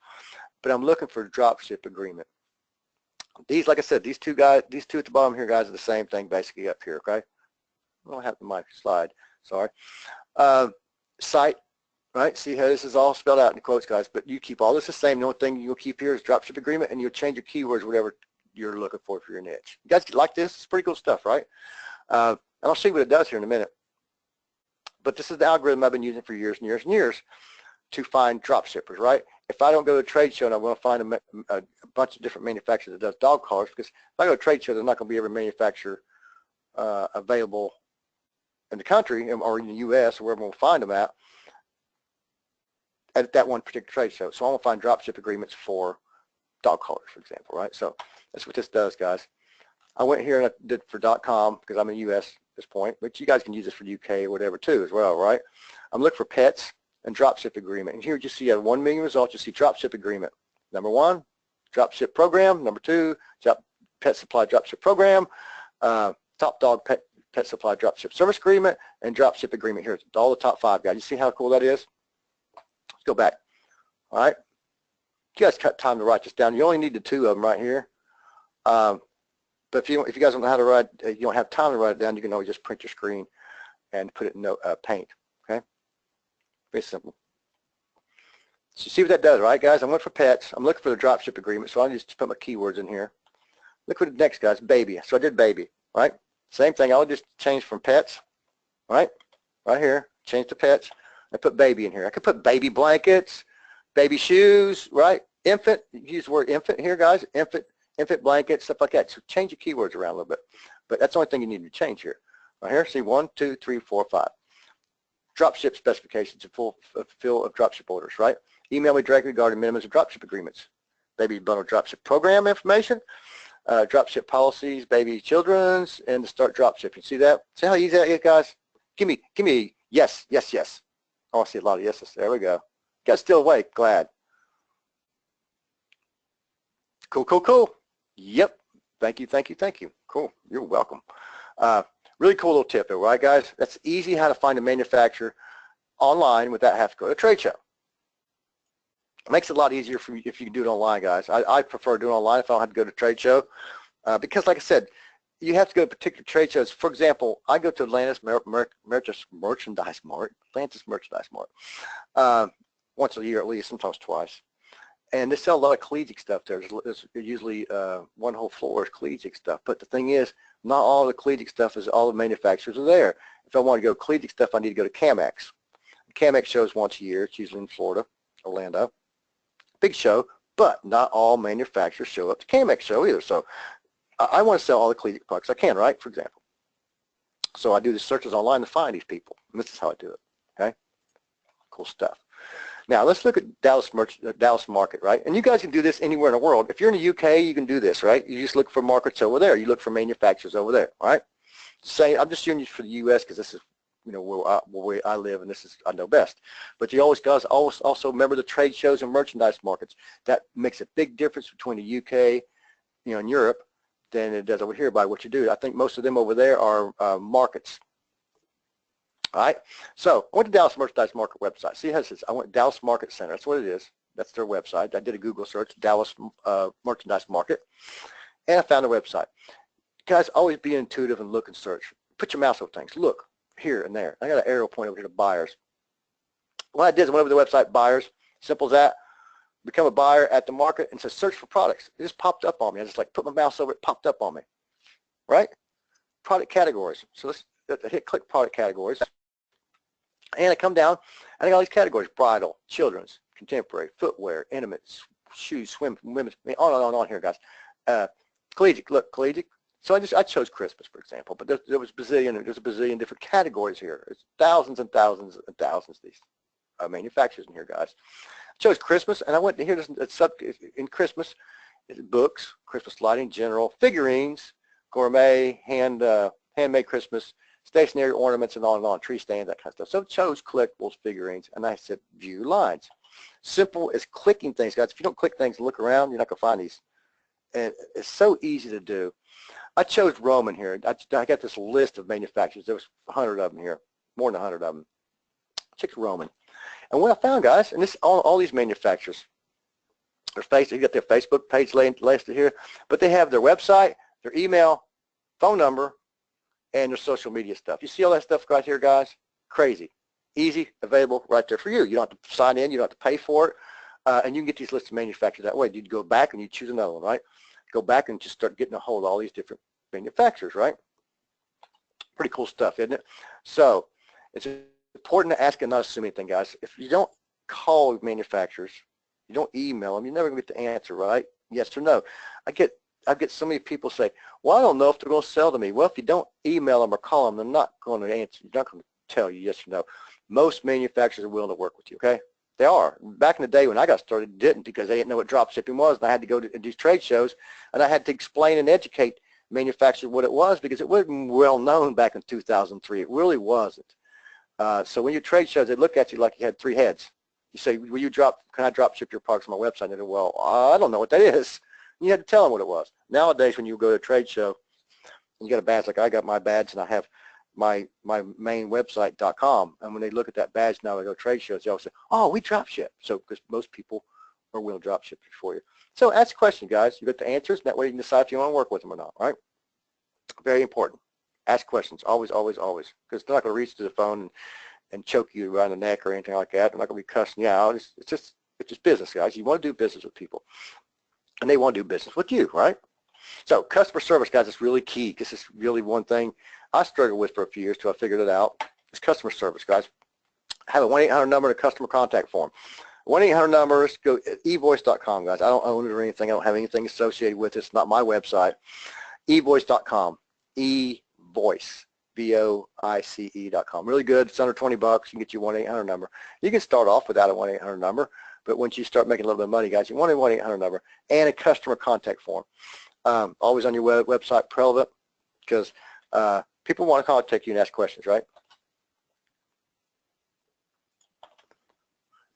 But I'm looking for a dropship agreement. These, like I said, these 2 at the bottom here, guys, are the same thing basically up here, okay? I don't have my slide, sorry. Site, right? See how this is all spelled out in the quotes, guys, but you keep all this the same. The only thing you'll keep here is dropship agreement, and you'll change your keywords, whatever you're looking for your niche. You guys like this? It's pretty cool stuff, right? And I'll show you what it does here in a minute. But this is the algorithm I've been using for years and years and years to find drop shippers, right? If I don't go to a trade show and I want to find a bunch of different manufacturers that does dog collars, because if I go to a trade show, there's not going to be every manufacturer available in the country or in the U.S. or wherever we'll find them at that one particular trade show. So I'm going to find drop ship agreements for dog collars, for example, right? So that's what this does, guys. I went here and I did for .com because I'm in the U.S. at this point, but you guys can use this for the UK or whatever too as well, right? I'm looking for pets and dropship agreement. And here you see you have 1 million results. You see dropship agreement. Number 1, dropship program. Number 2, pet supply dropship program. Top dog pet supply dropship service agreement and dropship agreement. Here's all the top 5 guys. You see how cool that is? Let's go back. All right. You guys got time to write this down. You only need the 2 of them right here. But if you guys don't know how to write, you don't have time to write it down, you can always just print your screen and put it in Paint. Okay. Very simple. So you see what that does, right, guys? I'm looking for pets. I'm looking for the dropship agreement, so I just put my keywords in here. Look what the next, guys, baby. So I did baby, right? Same thing. I'll just change from pets, right here, change to pets, and put baby in here. I could put baby blankets, baby shoes, right? Infant, use the word infant here, guys. Infant blankets, stuff like that. So change your keywords around a little bit. But that's the only thing you need to change here. Right here, see 1, 2, 3, 4, 5. Dropship specifications and fulfill of dropship orders, right? Email me directly regarding minimums of dropship agreements. Baby bundle dropship program information, dropship policies, baby children's, and to start dropshipping. See that? See how easy that is, guys? Give me yes, yes, yes. Oh, I see a lot of yeses. There we go. You guys still awake? Glad. Cool, cool, cool. Yep. Thank you, thank you, thank you. Cool. You're welcome. Really cool little tip there, right, guys? That's easy how to find a manufacturer online without having to go to a trade show. It makes it a lot easier for you if you can do it online, guys. I prefer doing it online if I don't have to go to a trade show, because like I said, you have to go to particular trade shows. For example, I go to Atlantis Merchandise Mart, once a year at least, sometimes twice. And they sell a lot of collegiate stuff there. There's usually one whole floor is collegiate stuff. But the thing is, not all the collegiate stuff is all the manufacturers are there. If I want to go collegiate stuff, I need to go to CAMX. CAMX shows once a year. It's usually in Florida, Orlando. Big show, but not all manufacturers show up to CAMX show either. So I want to sell all the collegiate products I can, right, for example. So I do the searches online to find these people. And this is how I do it, okay? Cool stuff. Now let's look at Dallas market, right? And you guys can do this anywhere in the world. If you're in the UK, you can do this, right? You just look for markets over there. You look for manufacturers over there, all right? Say, I'm just using you for the US because this is, you know, where I live, and this is I know best. But you always guys also remember the trade shows and merchandise markets. That makes a big difference between the UK, you know, and Europe than it does over here by what you do. I think most of them over there are markets. All right, so I went to Dallas Merchandise Market website. See how it says, I went to Dallas Market Center. That's what it is. That's their website. I did a Google search, Dallas Merchandise Market, and I found a website. Guys, always be intuitive and look and search. Put your mouse over things. Look here and there. I got an arrow point over here to buyers. What I did is I went over to the website, buyers, simple as that. Become a buyer at the market and says search for products. It just popped up on me. I just like put my mouse over it, popped up on me, right? Product categories. So let's hit click product categories. And I come down and I got all these categories: bridal, children's, contemporary, footwear, intimates, shoes, swim, women's, I mean, on and on here, guys. Collegiate, look, collegiate. So I chose Christmas, for example, but there's a bazillion different categories here. There's thousands and thousands and thousands of these manufacturers in here, guys. I chose Christmas, and I went to here in Christmas, books, Christmas lighting, general, figurines, gourmet, handmade Christmas, stationary ornaments, and on, tree stands, that kind of stuff. So I chose collectibles, figurines, and I said view lines. Simple as clicking things, guys. If you don't click things and look around, you're not going to find these. And it's so easy to do. I chose Roman here. I got this list of manufacturers. There was 100 of them here, more than 100 of them. Check Roman. And what I found, guys, and this all these manufacturers, you got their Facebook page listed here, but they have their website, their email, phone number, and their social media stuff. You see all that stuff right here, guys? Crazy. Easy, available right there for you. You don't have to sign in. You don't have to pay for it. And you can get these lists of manufacturers that way. You'd go back and you choose another one, right? Go back and just start getting a hold of all these different manufacturers, right? Pretty cool stuff, isn't it? So it's important to ask and not assume anything, guys. If you don't call manufacturers, you don't email them, you're never going to get the answer, right? Yes or no. I get so many people say, well, I don't know if they're going to sell to me. Well, if you don't email them or call them, they're not going to answer. They're not going to tell you yes or no. Most manufacturers are willing to work with you, okay? They are. Back in the day when I got started, didn't, because they didn't know what drop shipping was, and I had to go to these trade shows, and I had to explain and educate manufacturers what it was, because it wasn't well known back in 2003. It really wasn't. So when you trade shows, they look at you like you had 3 heads. You say, can I drop ship your products on my website? And they go, well, I don't know what that is. And you had to tell them what it was. Nowadays, when you go to a trade show, you got a badge, like I got my badge, and I have my main website.com, and when they look at that badge now, they go trade shows, they always say, oh, we drop ship. So because most people are willing to drop ship it for you. So ask a question, guys. You get the answers, and that way you can decide if you want to work with them or not, right? Very important. Ask questions, always, always, always, because they're not going to reach to the phone and choke you around the neck or anything like that. They're not going to be cussing you out. It's just business, guys. You want to do business with people, and they want to do business with you, right? So customer service, guys, is really key. This is really one thing I struggled with for a few years till I figured it out. It's customer service, guys. Have a 1-800 number and a customer contact form. 1-800 number, go evoice.com, guys. I don't own it or anything. I don't have anything associated with it. It's not my website. evoice.com. evoice, VOICE.com. Really good. It's under $20. You can get you a 1-800 number. You can start off without a 1-800 number, but once you start making a little bit of money, guys, you want a 1-800 number and a customer contact form. Always on your website, relevant, because people want to contact you and ask questions, right?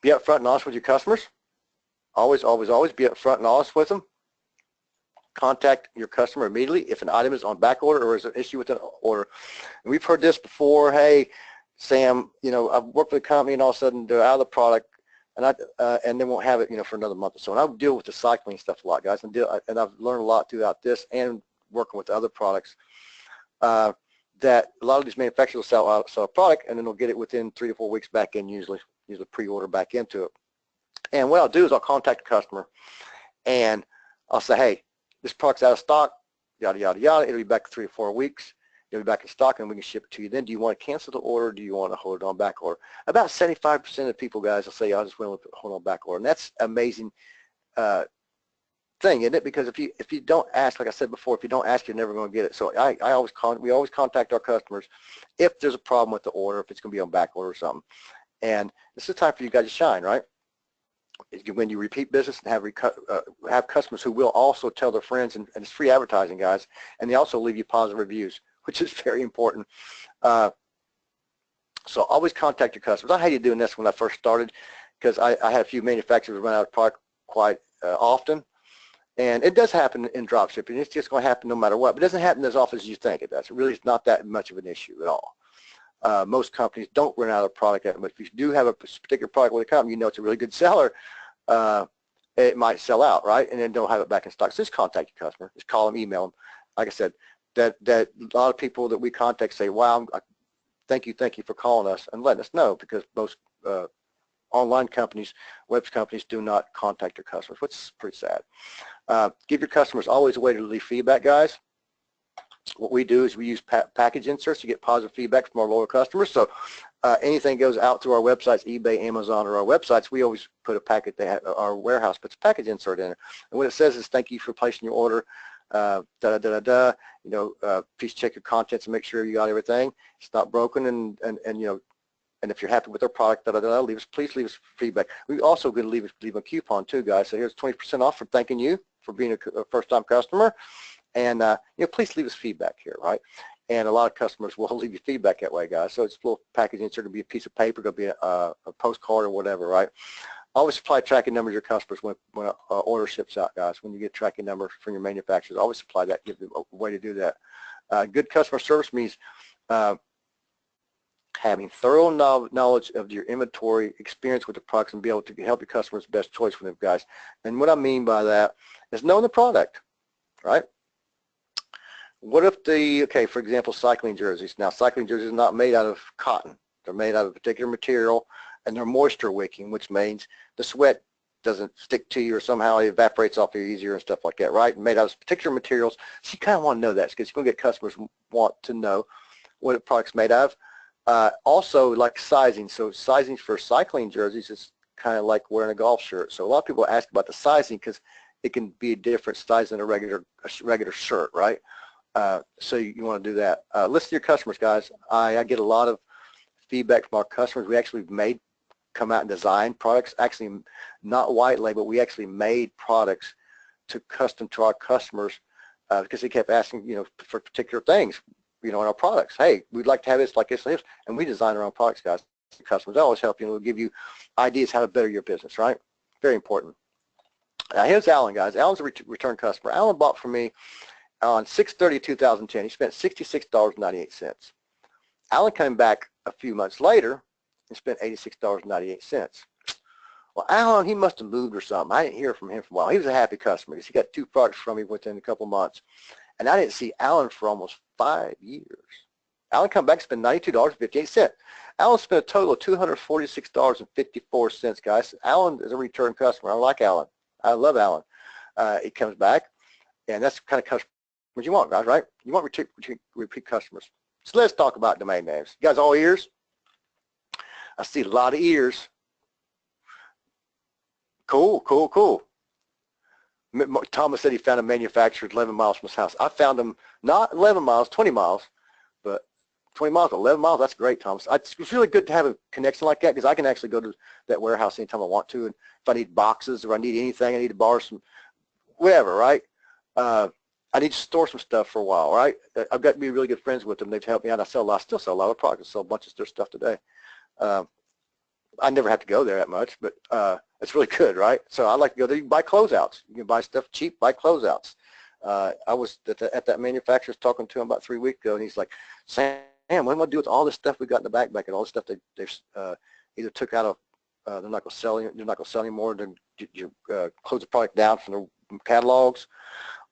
Be upfront and honest with your customers. Always, always, always be upfront and honest with them. Contact your customer immediately if an item is on back order or is an issue with an order. And we've heard this before. Hey, Sam, you know, I've worked with a company and all of a sudden they're out of the product and they won't have it, for another month or so. And I deal with the cycling stuff a lot, guys, and I've learned a lot throughout this and working with other products. That a lot of these manufacturers will sell a product, and then they'll get it within 3 to 4 weeks back in, usually pre-order back into it. And what I'll do is I'll contact the customer, and I'll say, hey, this product's out of stock, yada, yada, yada. It'll be back in 3 to 4 weeks. It'll be back in stock, and we can ship it to you then. Do you want to cancel the order, or do you want to hold it on back order? About 75% of people, guys, will say, I just want to hold on back order. And that's amazing thing, isn't it? Because if you don't ask, like I said before, if you don't ask, you're never going to get it. So we always contact our customers if there's a problem with the order, if it's going to be on back order or something. And this is time for you guys to shine, right? When you repeat business and have customers who will also tell their friends, and it's free advertising, guys, and they also leave you positive reviews, which is very important. So always contact your customers. I hated doing this when I first started because I had a few manufacturers run out of product quite often. And it does happen in drop shipping. It's just going to happen no matter what. But it doesn't happen as often as you think it does. It really is not that much of an issue at all. Most companies don't run out of product. But if you do have a particular product with a company, you know it's a really good seller, it might sell out, right? And then don't have it back in stock. So just contact your customer. Just call them, email them. Like I said, that a lot of people that we contact say, wow, thank you for calling us and letting us know, because most online companies, web companies do not contact their customers, which is pretty sad. Give your customers always a way to leave feedback, guys. What we do is we use package inserts to get positive feedback from our loyal customers. So anything goes out through our websites, eBay, Amazon, or our websites, we always put a packet, our warehouse puts a package insert in it. And what it says is, thank you for placing your order, please check your contents and make sure you got everything. It's not broken, and if you're happy with our product, please leave us feedback. We also going to leave a coupon too, guys. So here's 20% off for thanking you for being a first-time customer, and please leave us feedback here, right? And a lot of customers will leave you feedback that way, guys. So it's a little package insert. It'll be a piece of paper, it'll be a postcard or whatever, right? Always supply tracking numbers to your customers when an order ships out, guys. When you get tracking numbers from your manufacturers, always supply that. Give them a way to do that. Good customer service means having thorough knowledge of your inventory, experience with the products, and be able to help your customers best choice for them, guys. And what I mean by that is knowing the product, right? What if for example, cycling jerseys. Now, cycling jerseys are not made out of cotton. They're made out of a particular material, and they're moisture wicking, which means the sweat doesn't stick to you or somehow it evaporates off you easier and stuff like that, right? Made out of particular materials. So you kind of want to know that, because you're going to get customers who want to know what a product's made of. Also, like sizing. So sizing for cycling jerseys is kind of like wearing a golf shirt. So a lot of people ask about the sizing because it can be a different size than a regular shirt, right? So you want to do that. Listen to your customers, guys. I get a lot of feedback from our customers. We actually come out and design products, actually not white label. We actually made products custom to our customers because they kept asking, for particular things, in our products. Hey, we'd like to have this like this, and we design our own products, guys. The customers always help you, and we'll give you ideas how to better your business, right? Very important. Now, here's Alan, guys. Alan's a return customer. Alan bought from me on 6/30/2010. He spent $66.98. Alan came back a few months later and spent $86.98. Well, Alan, he must have moved or something. I didn't hear from him for a while. He was a happy customer because he got 2 products from me within a couple months. And I didn't see Alan for almost 5 years. Alan come back and spent $92.58. Alan spent a total of $246.54, guys. Alan is a return customer. I like Alan. I love Alan. He comes back, and that's the kind of customers you want, guys, right? You want repeat customers. So let's talk about domain names. You guys all ears? I see a lot of ears. Cool. Thomas said he found a manufacturer 11 miles from his house. I found him not 11 miles, 20 miles, but 20 miles, 11 miles, that's great, Thomas. It's really good to have a connection like that because I can actually go to that warehouse anytime I want to, and if I need boxes or I need anything, I need to borrow some, whatever, right? I need to store some stuff for a while, right? I've got to be really good friends with them. They've helped me out. I still sell a lot of products. I sell a bunch of their stuff today. I never have to go there that much, but it's really good, right? So I like to go there. You can buy closeouts. You can buy stuff cheap, buy closeouts. I was at that manufacturer talking to him about 3 weeks ago, and he's like, Sam, what am I going to do with all this stuff we got in the backpack and all the stuff they've either took out of they're not going to sell. You're not going to sell anymore. You close the product down from the catalogs,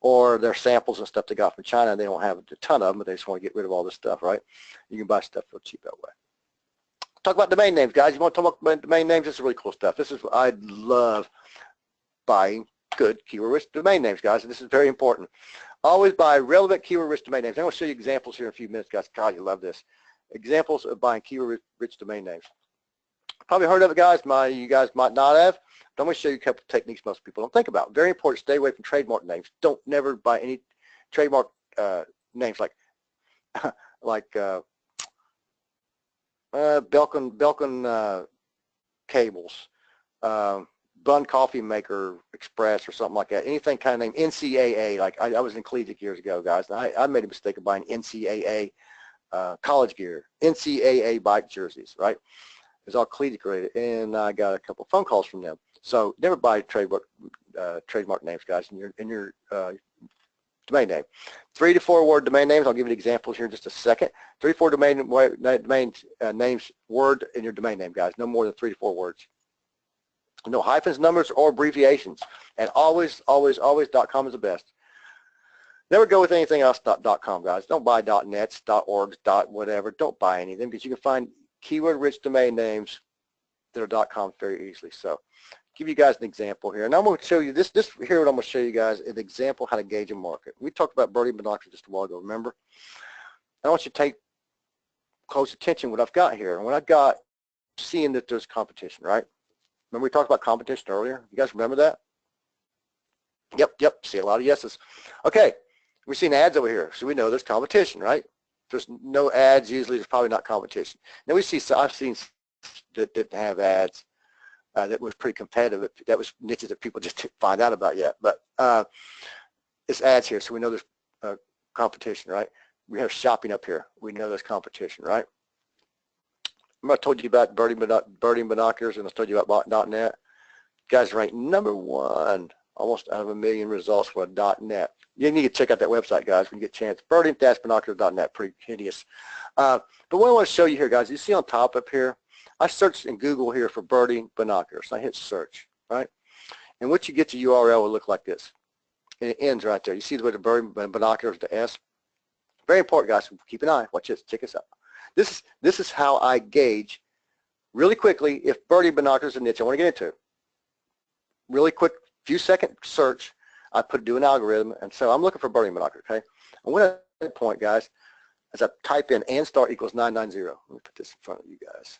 or their samples and stuff they got from China. And they don't have a ton of them, but they just want to get rid of all this stuff, right? You can buy stuff real cheap that way. Talk about domain names, guys. You want to talk about domain names? This is really cool stuff. This is I love buying good keyword-rich domain names, guys, and this is very important. Always buy relevant keyword-rich domain names. I'm going to show you examples here in a few minutes, guys. God, you love this. Examples of buying keyword-rich domain names. Probably heard of it, guys. You guys might not have. But I'm going to show you a couple of techniques most people don't think about. Very important. Stay away from trademark names. Don't never buy any trademark names like Belkin cables. Bun Coffee Maker Express or something like that. Anything kind of name, NCAA, like I was in Collegiate years ago, guys, and I made a mistake of buying NCAA college gear, NCAA bike jerseys, right? It was all Collegiate related, and I got a couple phone calls from them. So never buy trademark names, guys, in your domain name. 3 to 4 word domain names. I'll give you examples here in just a second. 3 to 4 domain names word in your domain name, guys. No more than 3 to 4 words. No hyphens, numbers, or abbreviations. And always, always, always .com is the best. Never go with anything else .com, guys. Don't buy .nets, .orgs, .whatever. Don't buy any of them because you can find keyword-rich domain names that are .com very easily. So give you guys an example here. And I'm going to show you this here what I'm going to show you guys an example how to gauge a market. We talked about birdie binoculars just a while ago, remember? I want you to take close attention to what I've got here. And what I've got, seeing that there's competition, right? Remember we talked about competition earlier? You guys remember that? Yep, see a lot of yeses. Okay, we're seeing ads over here, so we know there's competition, right? If there's no ads, usually there's probably not competition. Now we see, I've seen that didn't have ads that was pretty competitive. That was niches that people just didn't find out about yet. But it's ads here, so we know there's competition, right? We have shopping up here. We know there's competition, right? I told you about birding binoculars, and I told you about .net. Guys ranked #1, almost out of 1 million results for a .net. You need to check out that website, guys, when you get a chance. Birding-binoculars.net, pretty hideous. But what I want to show you here, guys, you see on top up here, I searched in Google here for birding binoculars. I hit search, right? And what you get, the URL will look like this. And it ends right there. You see the way the birding binoculars, the S? Very important, guys. Keep an eye. Watch this. Check this out. This is how I gauge really quickly if birding binoculars is a niche I want to get into. Really quick, few second search, I do an algorithm, and so I'm looking for birding binoculars, okay? And when at that point, guys, as I type in and star equals 990, let me put this in front of you guys.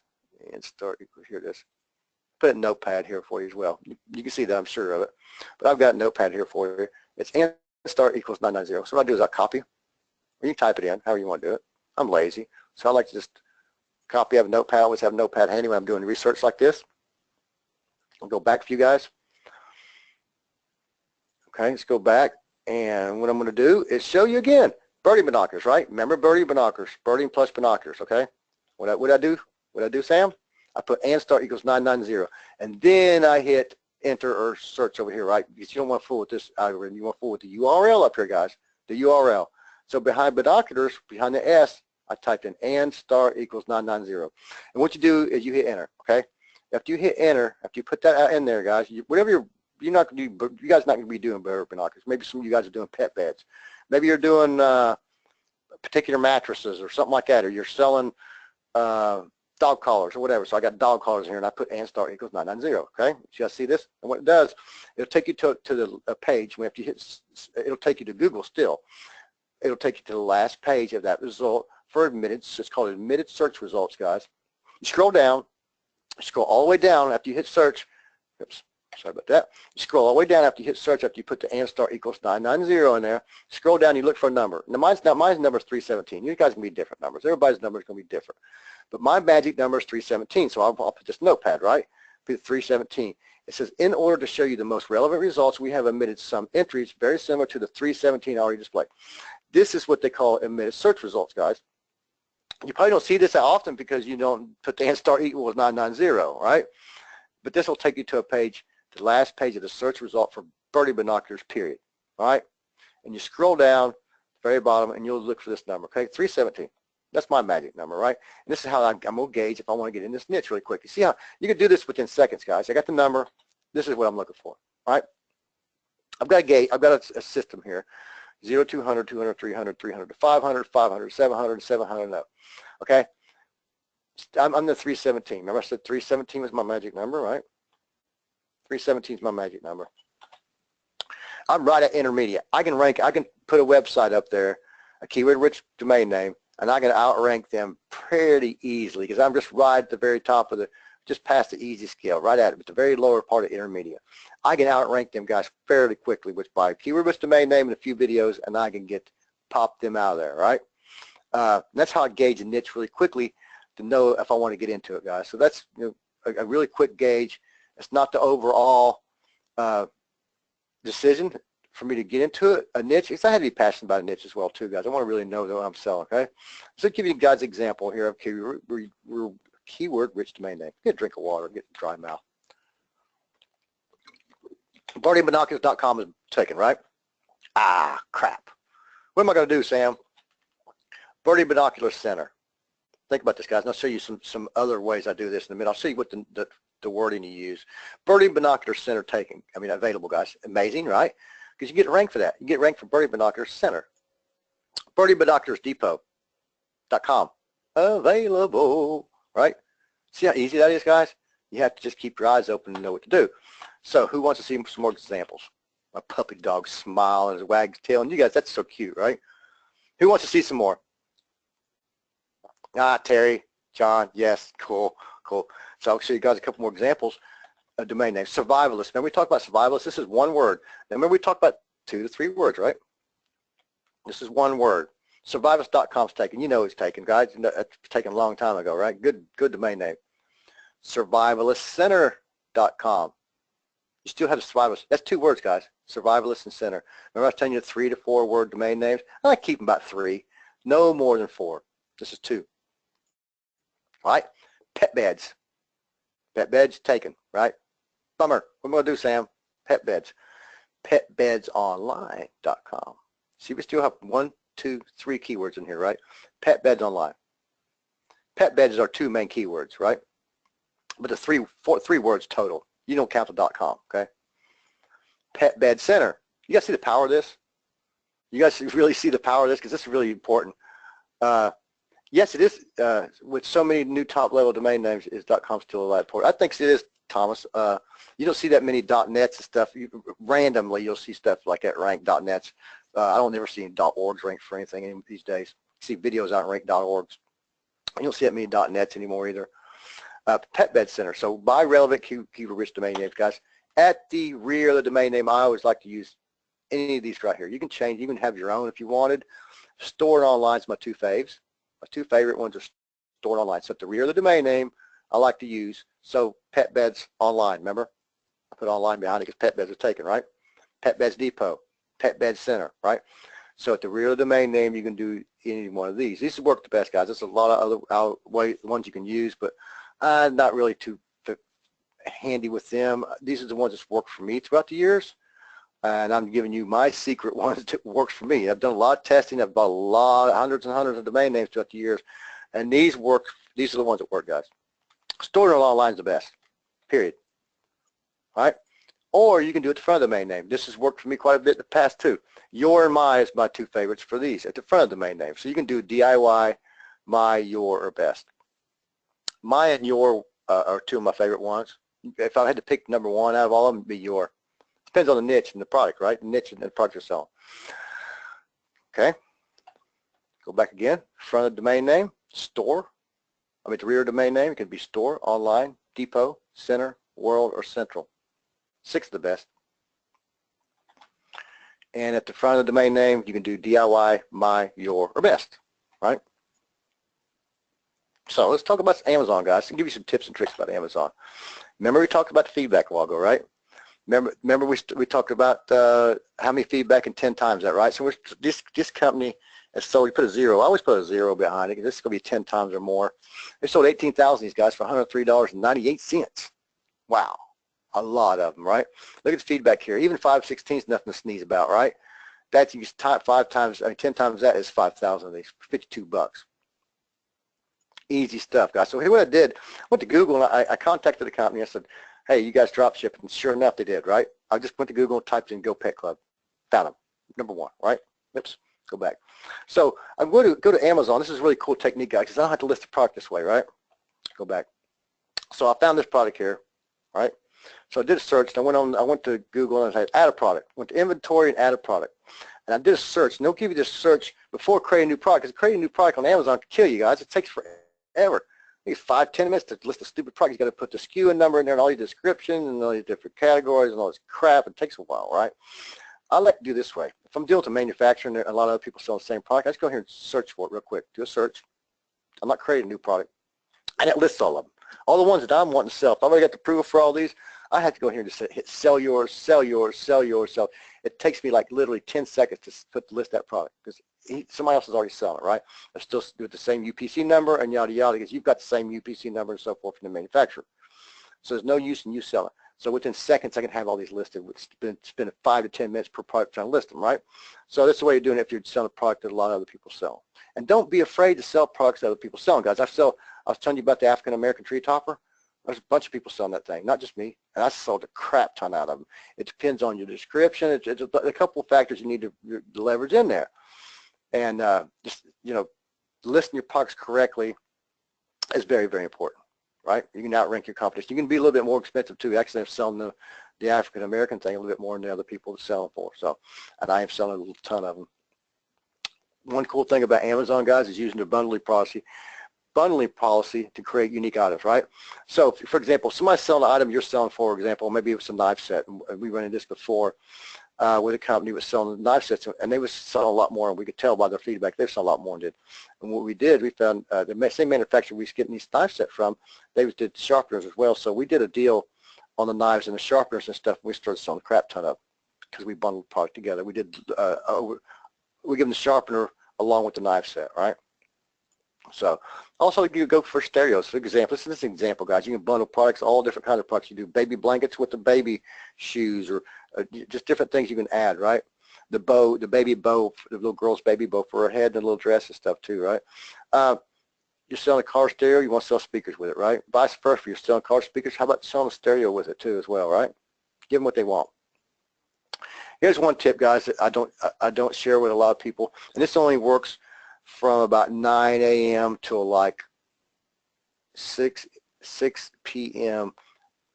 And star equals, here it is. Put a notepad here for you as well. You can see that, I'm sure of it. But I've got a notepad here for you. It's and star equals 990. So what I do is I copy, or you type it in, however you want to do it. I'm lazy. So I like to just copy, have a notepad. I always have a notepad handy when I'm doing research like this. I'll go back for you guys. Okay, let's go back. And what I'm going to do is show you again. Birding binoculars, right? Remember birding binoculars, birding plus binoculars, okay? What I do, Sam? I put and star equals 990. And then I hit enter or search over here, right? Because you don't want to fool with this algorithm. You want to fool with the URL up here, guys. The URL. So behind binoculars, behind the S, I typed in and star equals 990. And what you do is you hit enter, okay? After you hit enter, after you put that in there, guys, whatever you're not going to do, you guys are not going to be doing bird binoculars. Maybe some of you guys are doing pet beds. Maybe you're doing particular mattresses or something like that, or you're selling dog collars or whatever. So I got dog collars here, and I put and star equals 990, okay? You guys see this? And what it does, it'll take you to the page. After you hit, it'll take you to Google still. It'll take you to the last page of that result for admitted. It's called admitted search results, guys. You scroll down, scroll all the way down after you hit search. Oops, sorry about that. You scroll all the way down after you hit search, after you put the and star equals 990 in there. Scroll down, you look for a number. Now mine's number is 317. You guys can be different numbers. Everybody's number is going to be different. But my magic number is 317, so I'll put this notepad, right? Put 317. It says, in order to show you the most relevant results, we have omitted some entries very similar to the 317 already displayed. This is what they call omitted search results, guys. You probably don't see this that often because you don't put the and star equals 990, right? But this will take you to a page, the last page of the search result for birding binoculars, period, all right? And you scroll down, the very bottom, and you'll look for this number, okay? 317. That's my magic number, right? And this is how I'm going to gauge if I want to get in this niche really quick. You see how you can do this within seconds, guys. I got the number. This is what I'm looking for, all right? I've got a gauge. I've got a system here. 0, 200, 200, 300, 300 to 500, 500, 700, 700 up. Okay? I'm the 317. Remember I said 317 was my magic number, right? 317 is my magic number. I'm right at intermediate. I can put a website up there, a keyword-rich domain name, and I can outrank them pretty easily because I'm just right at the very top of just past the easy scale, right at it, but the very lower part of intermediate. I can outrank them guys fairly quickly, which by keyword-rich domain name and a few videos, and I can pop them out of there, right? That's how I gauge a niche really quickly to know if I want to get into it, guys. So that's a really quick gauge. It's not the overall decision for me to get into it, a niche. I had to be passionate about a niche as well too, guys. I want to really know what I'm selling, okay? So give you guys an example here of keyword-rich domain name. Get a drink of water, get a dry mouth. BirdieBinoculars.com is taken, right? Ah, crap. What am I going to do, Sam? Birdie Binocular Center. Think about this, guys, and I'll show you some other ways I do this in a minute. I'll show you what the wording you use. Birdie Binocular Center taken. I mean, available, guys. Amazing, right? Because you get ranked for that. You get ranked for Birdie Binocular Center. BirdieBinoculars.com. Available, right? See how easy that is, guys? You have to just keep your eyes open and know what to do. So who wants to see some more examples? My puppy dog smiling and wags his tail. And you guys, that's so cute, right? Who wants to see some more? Ah, Terry, John, yes, cool, cool. So I'll show you guys a couple more examples of domain names. Survivalist. Remember we talked about survivalist? This is one word. Now remember we talked about 2 to 3 words, right? This is one word. Survivalist.com is taken. You know it's taken, guys. It's taken a long time ago, right? Good domain name. Survivalistcenter.com. You still have the survivalist. That's 2 words, guys. Survivalist and center. Remember I was telling you 3 to 4 word domain names? I like keeping about 3. No more than 4. This is 2. All right. Pet beds. Pet beds taken, right? Bummer. What am I going to do, Sam? Pet beds. Petbedsonline.com. See, we still have 1, 2, 3 keywords in here, right? Pet beds online. Pet beds are 2 main keywords, right? But the 3 words total. You don't count the .com, okay? Pet bed center. You guys see the power of this? You guys really see the power of this because this is really important. Yes, it is. With so many new top-level domain names, is .com still a lot important? I think it is, Thomas. You don't see that many .nets and stuff. Randomly, you'll see stuff like that ranked .nets. I don't ever see .orgs ranked for anything these days. You see videos out ranked .orgs. You don't see that many .nets anymore either. Pet bed center. So buy relevant keyword-rich domain names, guys. At the rear of the domain name, I always like to use any of these right here. You can change. You can have your own if you wanted. Stored online is my 2 faves. My 2 favorite ones are stored online. So at the rear of the domain name, I like to use, so pet beds online, remember? I put online behind it because pet beds are taken, right? Pet beds depot, pet bed center, right? So at the rear of the domain name, you can do any one of these. These work the best, guys. There's a lot of other ones you can use, but I'm not really too handy with them. These are the ones that's worked for me throughout the years. And I'm giving you my secret ones that works for me. I've done a lot of testing. I've bought hundreds and hundreds of domain names throughout the years. And these work. These are the ones that work, guys. Stored online is the best, period. All right? Or you can do it at the front of the domain name. This has worked for me quite a bit in the past, too. Your and my is my 2 favorites for these at the front of the domain name. So you can do DIY, my, your, or best. My and your are 2 of my favorite ones. If I had to pick number 1 out of all of them, it'd be your. Depends on the niche and the product, right? The niche and the product you're selling. Okay. Go back again. Front of the domain name, store. I mean, the rear domain name, it can be store, online, depot, center, world, or central. 6 of the best. And at the front of the domain name, you can do DIY, my, your, or best, right? So let's talk about Amazon, guys. I'll give you some tips and tricks about Amazon. Remember we talked about the feedback a while ago, right? Remember we talked about how many feedback in 10 times that, right? So this company has sold, you put a 0. I always put a 0 behind it because this is going to be 10 times or more. They sold 18,000 these guys for $103.98. Wow, a lot of them, right? Look at the feedback here. Even 5/16 is nothing to sneeze about, right? That's you 5 times, I mean 10 times that is 5,000 of these, $52. Easy stuff, guys. So here what I did, I went to Google and I contacted the company. I said, hey, you guys drop ship, and sure enough they did, right? I just went to Google and typed in Go Pet Club, found them, number one, right? Oops, go back. So I'm going to go to Amazon. This is a really cool technique, guys, because I don't have to list the product this way, right? Go back. So I found this product here, right? So I did a search, and I went to Google and I said, add a product. Went to inventory and add a product. And I did a search, and they'll give you this search before creating a new product, because creating a new product on Amazon can kill you guys. It takes forever. It takes 5-10 minutes to list a stupid product. You got to put the SKU number in there and all your description and all your different categories and all this crap. It takes a while, right? I like to do this way. If I'm dealing with a manufacturer and a lot of other people selling the same product, I just go here and search for it real quick. Do a search. I'm not creating a new product. And it lists all of them. All the ones that I'm wanting to sell. If I've already got the approval for all these, I have to go here and just hit sell yours, sell yours, sell yours. So it takes me like literally 10 seconds to list that product because somebody else is already selling it, right? I still do it the same UPC number and yada yada because you've got the same UPC number and so forth from the manufacturer. So there's no use in you selling. So within seconds, I can have all these listed. Spend 5 to 10 minutes per product trying to list them, right? So that's the way you're doing it if you're selling a product that a lot of other people sell. And don't be afraid to sell products that other people sell, guys. I was telling you about the African American tree topper. There's a bunch of people selling that thing, not just me. And I sold a crap ton out of them. It depends on your description. It's a couple of factors you need to leverage in there. And just, listing your products correctly is very, very important, right? You can outrank your competition. You can be a little bit more expensive too. Actually, I'm selling the African American thing a little bit more than the other people to sell them for. So, and I am selling a little ton of them. One cool thing about Amazon, guys, is using their bundling policy to create unique items, right? So, for example, somebody's selling an item you're selling, for example, maybe it was a knife set, and we ran into this before with a company that was selling knife sets, and they was selling a lot more, and we could tell by their feedback they were selling a lot more than did. And what we did, we found the same manufacturer we was getting these knife sets from, they did sharpeners as well. So we did a deal on the knives and the sharpeners and stuff, and we started selling a crap ton of because we bundled the product together. We did, we give them the sharpener along with the knife set, right? So also you go for stereos. For example, this is an example, guys. You can bundle products, all different kinds of products. You do baby blankets with the baby shoes, or just different things you can add, right? The bow, the baby bow, the little girl's baby bow for her head, and the little dress and stuff too, right? You're selling a car stereo, you want to sell speakers with it, right? Vice versa, you're selling car speakers, how about selling a stereo with it too as well, right? Give them what they want. Here's one tip, guys, that I don't share with a lot of people, and this only works from about 9 a.m. till like 6 p.m.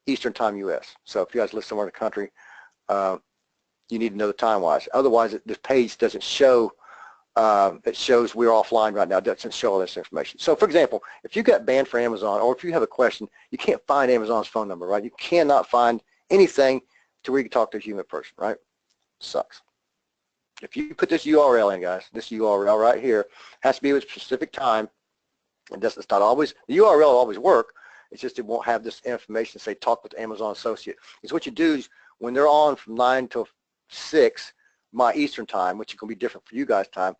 Eastern time U.S. So if you guys live somewhere in the country, you need to know the time-wise. Otherwise, this page doesn't show, it shows we're offline right now. It doesn't show all this information. So for example, if you got banned for Amazon, or if you have a question, you can't find Amazon's phone number, right? You cannot find anything to where you can talk to a human person, right? Sucks. If you put this URL in, guys, this URL right here has to be with a specific time. And it's not always, the URL will always work. It's just it won't have this information, say talk with Amazon associate. Because what you do is when they're on from 9 to 6, my Eastern time, which is going to be different for you guys' time,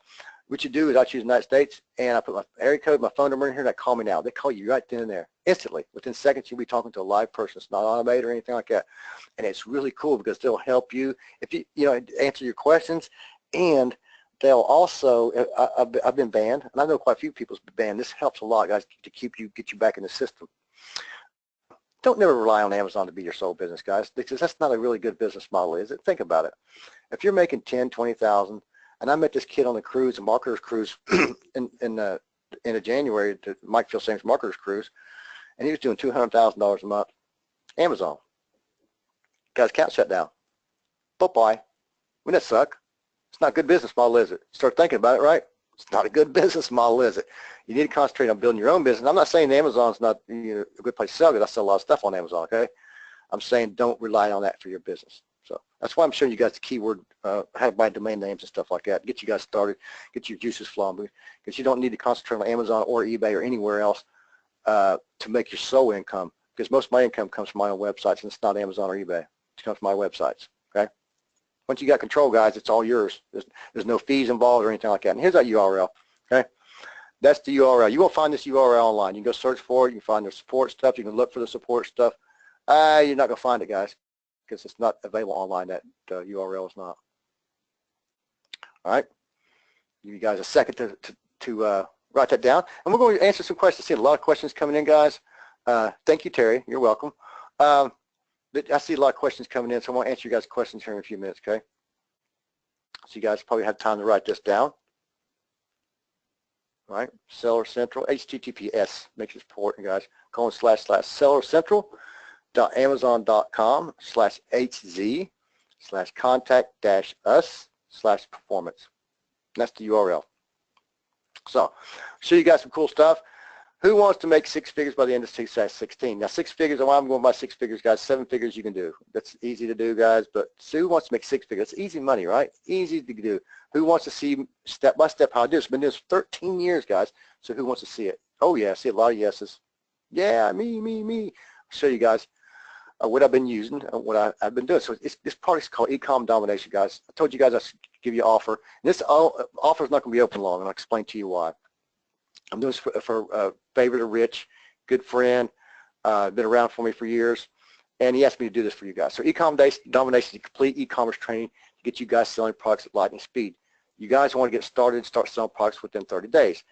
what you do is I choose the United States, and I put my area code, my phone number in here, and I call me now. They call you right then and there, instantly. Within seconds, you'll be talking to a live person. It's not automated or anything like that. And it's really cool because they'll help you, if you answer your questions, and they'll also, I've been banned, and I know quite a few people's been banned. This helps a lot, guys, to get you back in the system. Don't never rely on Amazon to be your sole business, guys, because that's not a really good business model, is it? Think about it. If you're making 10, 20,000, and I met this kid on the cruise, a marketer's cruise, in January, to Mike Philsame's marketer's cruise, and he was doing $200,000 a month. Amazon. Got his account shut down. Bye-bye. Wouldn't that suck? It's not a good business model, is it? Start thinking about it, right? It's not a good business model, is it? You need to concentrate on building your own business. I'm not saying Amazon's not a good place to sell, because I sell a lot of stuff on Amazon, okay? I'm saying don't rely on that for your business. So that's why I'm showing you guys the keyword, how to buy domain names and stuff like that. Get you guys started, get your juices flowing, because you don't need to concentrate on Amazon or eBay or anywhere else to make your sole income, because most of my income comes from my own websites, and it's not Amazon or eBay. It comes from my websites, okay? Once you got control, guys, it's all yours. There's no fees involved or anything like that. And here's that URL, okay? That's the URL. You won't find this URL online. You can go search for it. You can find the support stuff. You can look for the support stuff. You're not going to find it, guys, because it's not available online. That URL is not. All right? Give you guys a second to write that down. And we're going to answer some questions. I see a lot of questions coming in, guys. Thank you, Terry. You're welcome. I see a lot of questions coming in, so I want to answer you guys' questions here in a few minutes, okay? So you guys probably have time to write this down. All right, Seller Central, HTTPS, makes it important, guys. sellercentral.amazon.com/hz/contact-us/performance. That's the URL. So, show you guys some cool stuff. Who wants to make 6 figures by the end of 2016? Now, 6 figures, I'm going by 6 figures, guys. 7 figures you can do. That's easy to do, guys. But who wants to make 6 figures? It's easy money, right? Easy to do. Who wants to see step by step how I do this? I've been doing this for 13 years, guys. So who wants to see it? Oh, yeah, I see a lot of yeses. Yeah, me. I'll show you guys what I've been using, what I've been doing. So this product is called ECOMM Domination, guys. I told you guys I'd give you an offer. And this offer is not going to be open long, and I'll explain to you why. I'm doing this for a favorite of Rich, good friend, been around for me for years, and he asked me to do this for you guys. So ECOMM Domination is a complete e-commerce training to get you guys selling products at lightning speed. You guys want to get started and start selling products within 30 days.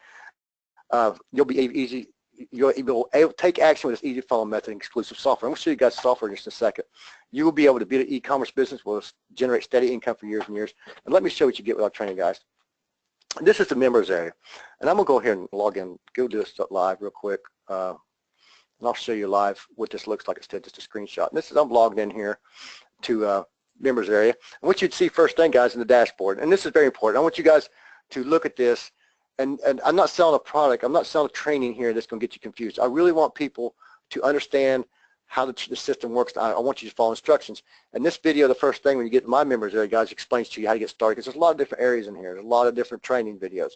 You'll be able to take action with this easy follow method and exclusive software. I'm going to show you guys software in just a second. You will be able to build an e-commerce business, will generate steady income for years and years. And let me show you what you get with our training, guys. And this is the members area. And I'm going to go here and log in, go do this live real quick. And I'll show you live what this looks like instead of just a screenshot. And this is, I'm logged in here to members area. And what you'd see first thing, guys, in the dashboard, and this is very important. I want you guys to look at this. And I'm not selling a product. I'm not selling a training here that's going to get you confused. I really want people to understand how the system works. I want you to follow instructions. And this video, the first thing when you get to my members area, guys, explains to you how to get started, because there's a lot of different areas in here. There's a lot of different training videos.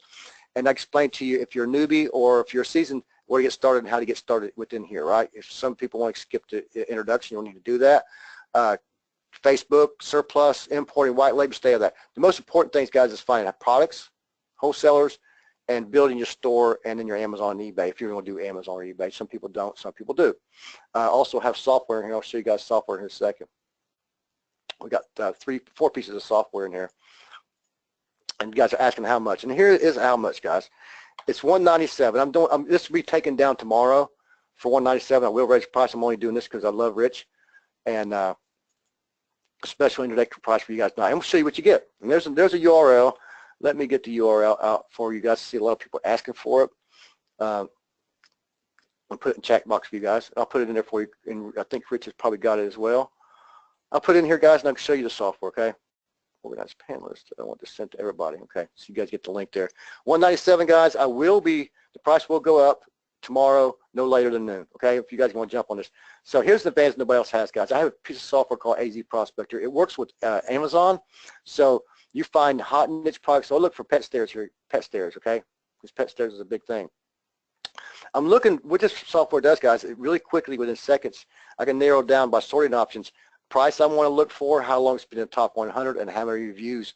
And I explain to you if you're a newbie or if you're seasoned, where to get started and how to get started within here, right? If some people want to skip the introduction, you don't need to do that. Facebook, surplus, importing, white label, stay on that. The most important things, guys, is finding products, wholesalers, and building your store and then your Amazon and eBay if you're going to do Amazon or eBay. Some people don't, some people do. Also have software in here. I'll show you guys software in a second. We got 4 pieces of software in here. And you guys are asking how much. And here is how much, guys. It's $197. This will be taken down tomorrow for $197. I will raise the price. I'm only doing this because I love Rich. And special introductory price for you guys tonight. I'm going to show you what you get. And there's a URL. Let me get the URL out for you guys to see a lot of people asking for it. I'll put it in chat box for you guys. I'll put it in there for you, and I think Rich has probably got it as well. I'll put it in here, guys, and I can show you the software, okay? Organized panelist. I want this sent to everybody, okay? So you guys get the link there. $197, guys. The price will go up tomorrow, no later than noon, okay? If you guys want to jump on this. So here's the advantage nobody else has, guys. I have a piece of software called AZ Prospector. It works with Amazon, so you find hot niche products. So I look for pet stairs here, pet stairs, okay? Because pet stairs is a big thing. I'm looking, what this software does, guys, it really quickly, within seconds, I can narrow down by sorting options, price I want to look for, how long it's been in the top 100, and how many reviews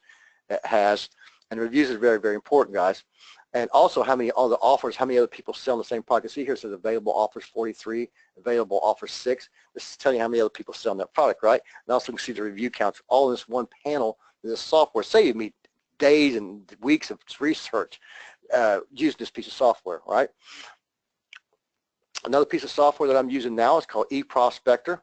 it has. And reviews is very, very important, guys. And also how many other offers, how many other people sell the same product. You see here it says available offers 43, available offers 6. This is telling you how many other people sell that product, right? And also you can see the review counts all in this one panel. This software saved me days and weeks of research using this piece of software, right? Another piece of software that I'm using now is called eProspector.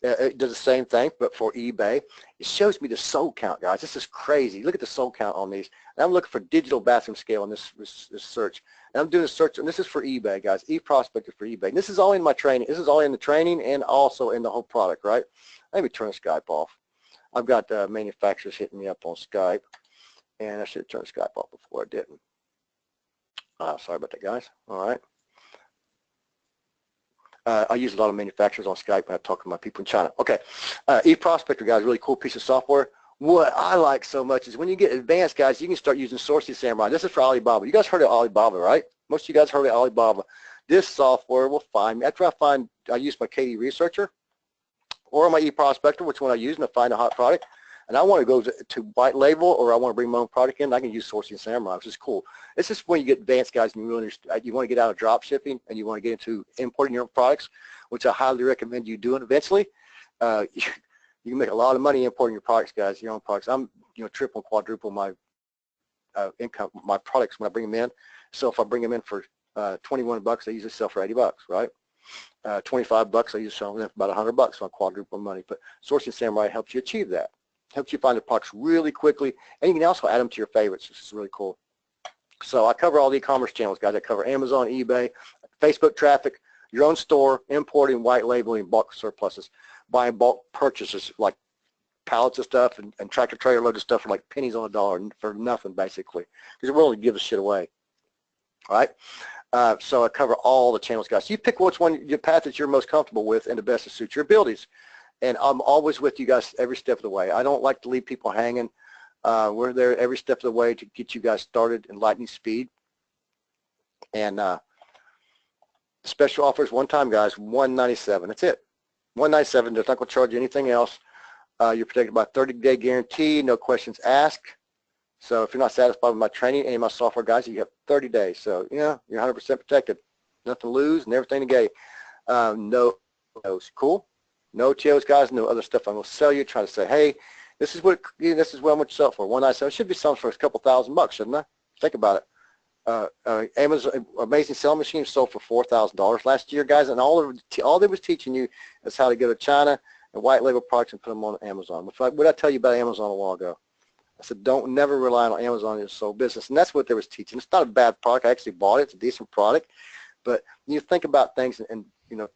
It does the same thing, but for eBay. It shows me the sold count, guys. This is crazy. Look at the sold count on these. And I'm looking for digital bathroom scale in this search. And I'm doing a search, and this is for eBay, guys. eProspector for eBay. And this is all in my training. This is all in the training and also in the whole product, right? Let me turn Skype off. I've got manufacturers hitting me up on Skype, and I should have turned Skype off before I didn't. Sorry about that, guys. All right. I use a lot of manufacturers on Skype when I talk to my people in China. Okay, eProspector, guys, really cool piece of software. What I like so much is when you get advanced, guys, you can start using Sourcing Samurai. This is for Alibaba. You guys heard of Alibaba, right? Most of you guys heard of Alibaba. This software will find me. After I use my KD Researcher or my eProspector, which one I use, and I find a hot product, and I want to go to white label, or I want to bring my own product in, I can use Sourcing Samurai, which is cool. It's just when you get advanced, guys, and you want to get out of drop shipping and you want to get into importing your own products, which I highly recommend you doing eventually. You can make a lot of money importing your products, guys, your own products. I'm, triple, quadruple my income, my products when I bring them in. So if I bring them in for $21, I usually sell for $80, right? $25, I usually sell them for about $100, so I quadruple money. But Sourcing Samurai helps you achieve that. Helps you find the products really quickly, and you can also add them to your favorites. This is really cool. So I cover all the e-commerce channels, guys. I cover Amazon, eBay, Facebook traffic, your own store, importing, white labeling, bulk surpluses, buying bulk purchases like pallets of stuff and tractor trailer loads of stuff for like pennies on a dollar for nothing, basically, because we're willing to give the shit away. All right. So I cover all the channels, guys. So you pick which one, your path that you're most comfortable with and the best to suit your abilities. And I'm always with you guys every step of the way. I don't like to leave people hanging. We're there every step of the way to get you guys started in lightning speed. And special offers one time, guys, $197. That's it. $197. They're not going to charge you anything else. You're protected by a 30-day guarantee, no questions asked. So if you're not satisfied with my training, any of my software, guys, you have 30 days. So, yeah, you're 100% protected. Nothing to lose and everything to gain. No OTOs. Cool? No OTOs, guys, no other stuff I'm going to sell you. Try to say, hey, this is what I'm going to sell for. $197. It should be selling for a couple $1,000, shouldn't I? Think about it. Amazon Amazing Selling Machine sold for $4,000 last year, guys, and all they was teaching you is how to go to China and white label products and put them on Amazon. What I tell you about Amazon a while ago? I said, never rely on Amazon in your sole business, and that's what they was teaching. It's not a bad product. I actually bought it. It's a decent product, but you think about things and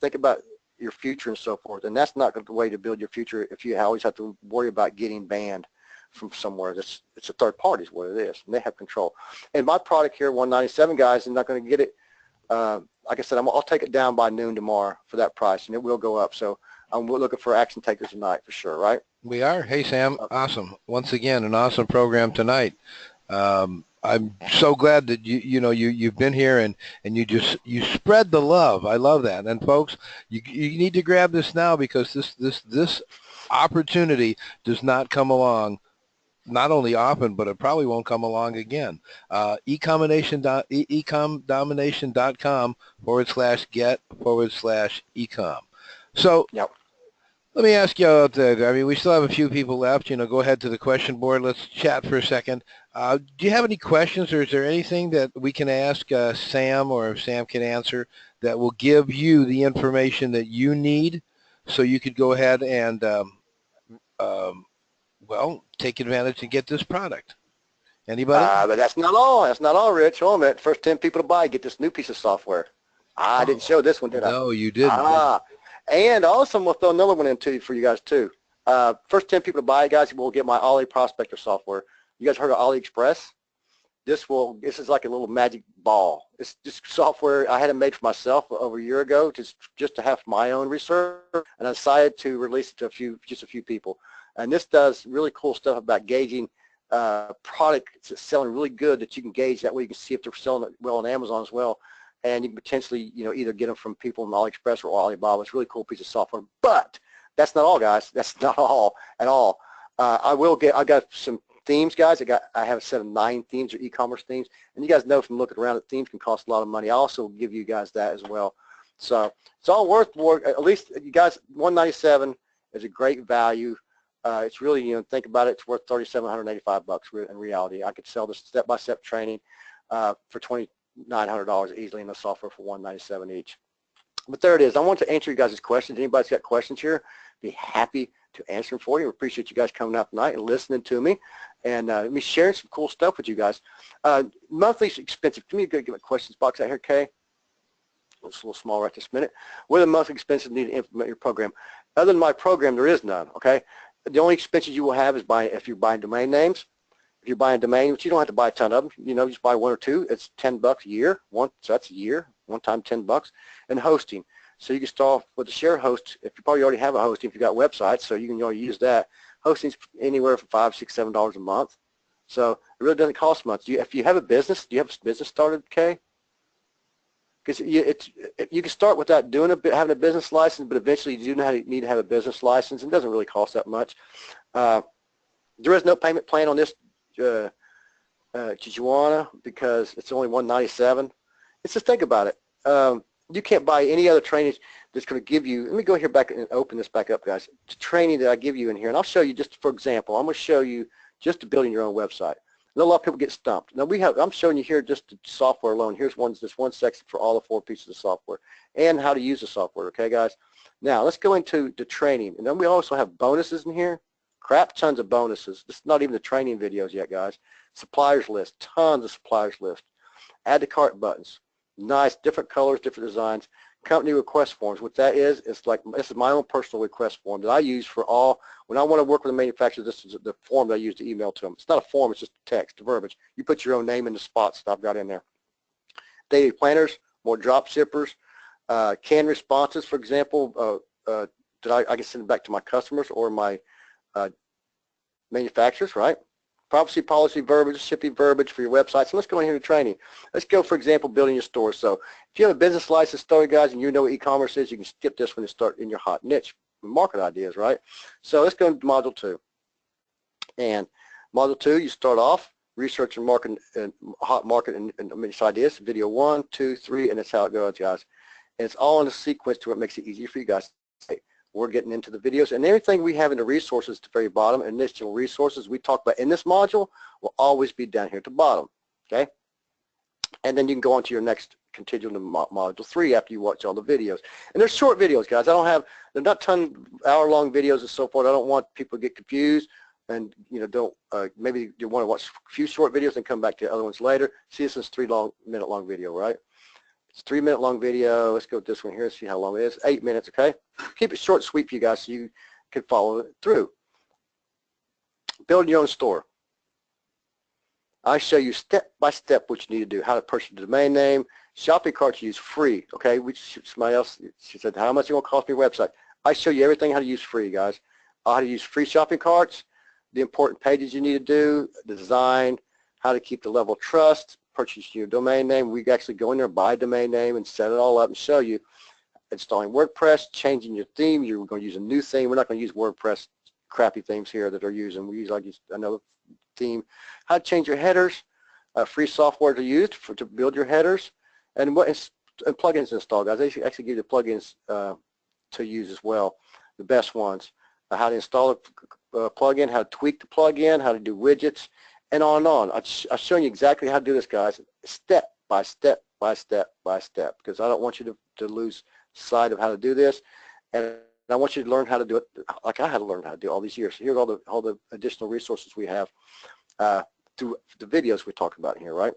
think about your future and so forth, and that's not the way to build your future if you always have to worry about getting banned from somewhere. It's a third party is what it is, and they have control. And my product here, $197, guys, I'm not going to get it. Like I said, I'll take it down by noon tomorrow for that price, and it will go up. So I'm looking for action takers tonight for sure, right? We are. Hey, Sam. Awesome. Once again, an awesome program tonight. I'm so glad that you've been here and you spread the love. I love that. And folks, you need to grab this now because this opportunity does not come along not only often, but it probably won't come along again. eComdomination.com/get/eComm. So. Yep. Let me ask you out there. I mean, we still have a few people left. Go ahead to the question board. Let's chat for a second. Do you have any questions, or is there anything that we can ask Sam, or Sam can answer, that will give you the information that you need so you could go ahead and, well, take advantage and get this product? Anybody? But that's not all. That's not all, Rich. Hold on a minute. First 10 people to buy get this new piece of software. I didn't show this one, did I? No, you didn't. And also, I'm going to throw another one in for you guys, too. First 10 people to buy it, guys, will get my Ali Prospector software. You guys heard of AliExpress? This is like a little magic ball. It's just software. I had it made for myself over a year ago, just to have my own research, and I decided to release it to just a few people. And this does really cool stuff about gauging product that's selling really good that you can gauge. That way you can see if they're selling it well on Amazon as well. And you can potentially, either get them from people on AliExpress or Alibaba. It's a really cool piece of software. But that's not all, guys. That's not all at all. I got some themes, guys. I have a set of 9 themes or e-commerce themes. And you guys know from looking around that themes can cost a lot of money. I also give you guys that as well. So it's all worth more. At least you guys, $197 is a great value. It's really, think about it. It's worth $3,785 in reality. I could sell this step-by-step training for $2,900 easily in the software for $197 each. But there it is. I want to answer you guys' questions. Anybody's got questions here, be happy to answer them for you. We appreciate you guys coming out tonight and listening to me and me sharing some cool stuff with you guys. Monthly expensive. Give me a good questions box out here, Kay. It's a little small right this minute. What are the monthly expenses needed to implement your program? Other than my program, there is none, okay? The only expenses you will have is if you're buying domain names. If you're buying a domain, which you don't have to buy a ton of them, just buy 1 or 2, it's $10 a year. So that's a year, one time $10. And hosting. So you can start off with a share host. If you probably already have a hosting, if you've got websites, so you can already use that. Hosting's anywhere from $5, $6, $7 a month. So it really doesn't cost much. If you have a business, do you have a business started, Kay? Because you can start without having a business license, but eventually you do need to have a business license. It doesn't really cost that much. There is no payment plan on this Tijuana because it's only $197. It's just think about it. You can't buy any other training that's going to give you. Let me go here back and open this back up, guys. The training that I give you in here, and I'll show you just for example. I'm going to show you just building your own website. And a lot of people get stumped. Now I'm showing you here just the software alone. Here's this one section for all the 4 pieces of software and how to use the software, okay guys? Now let's go into the training. And then we also have bonuses in here. Crap tons of bonuses. This is not even the training videos yet, guys. Suppliers list, tons of suppliers list. Add to cart buttons. Nice, different colors, different designs. Company request forms. What that is, this is my own personal request form that I use for all, when I want to work with a manufacturer, this is the form that I use to email to them. It's not a form, it's just text, verbiage. You put your own name in the spots that I've got in there. Daily planners, more drop shippers, canned responses, for example, that I can send back to my customers or my manufacturers, right? Privacy policy verbiage, shipping verbiage for your website. So let's go in here to training. Let's go, for example, building your store. So if you have a business license started, guys, and you know what e-commerce is, you can skip this when you start in your hot niche market ideas, right? So let's go into module 2. And module 2, you start off research and market and hot market and niche ideas. Video 1, 2, 3, and that's how it goes, guys. And it's all in a sequence to what makes it easier for you guys to say. We're getting into the videos, and everything we have in the resources at the very bottom, additional resources we talk about in this module will always be down here at the bottom, okay? And then you can go on to your next continuum to module 3 after you watch all the videos. And they're short videos, guys. They're not ton hour-long videos and so forth. I don't want people to get confused and, you know, maybe you want to watch a few short videos and come back to the other ones later. See, this is 3-minute long video, right? It's a 3-minute long video. Let's go with this one here and see how long it is. 8 minutes, okay? Keep it short and sweet for you guys so you can follow it through. Building your own store. I show you step by step what you need to do, how to purchase the domain name. Shopping carts you use free, okay? Somebody else, she said, how much is it going to cost me a website? I show you everything how to use free, guys. How to use free shopping carts, the important pages you need to do, the design, how to keep the level of trust, purchase your domain name. We actually go in there, buy a domain name, and set it all up and show you installing WordPress, changing your theme. You're going to use a new theme. We're not going to use WordPress crappy themes here that they're using. We use another theme. How to change your headers, free software to use to build your headers, and plugins installed, guys. They actually give you plugins to use as well, the best ones. How to install a plugin, how to tweak the plugin, how to do widgets, and on and on. I've shown you exactly how to do this, guys, step by step by step by step, because I don't want you to lose sight of how to do this, and I want you to learn how to do it like I had to learn how to do all these years. So here's all the additional resources we have through the videos we're talking about here, right?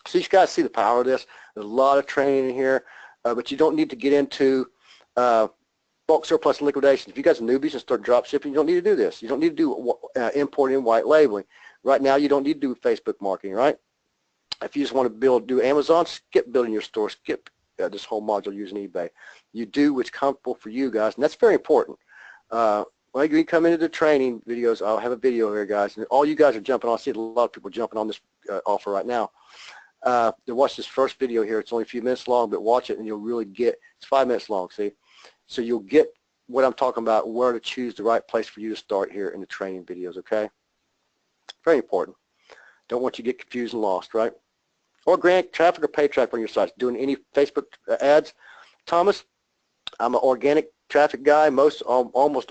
So you guys see the power of this. There's a lot of training in here, but you don't need to get into bulk surplus and liquidation. If you guys are newbies and start drop shipping, you don't need to do this. You don't need to do importing and white labeling. Right now, you don't need to do Facebook marketing, right? If you just want to do Amazon, skip building your store, skip this whole module using eBay. You do what's comfortable for you guys, and that's very important. When you come into the training videos, I'll have a video here, guys, and all you guys are jumping on. I see a lot of people jumping on this offer right now. To watch this first video here. It's only a few minutes long, but watch it and you'll really get, it's 5 minutes long, see? So you'll get what I'm talking about, where to choose the right place for you to start here in the training videos, okay? Very important. Don't want you to get confused and lost, right? Organic traffic or paid traffic on your sites. Doing any Facebook ads. Thomas, I'm an organic traffic guy. Almost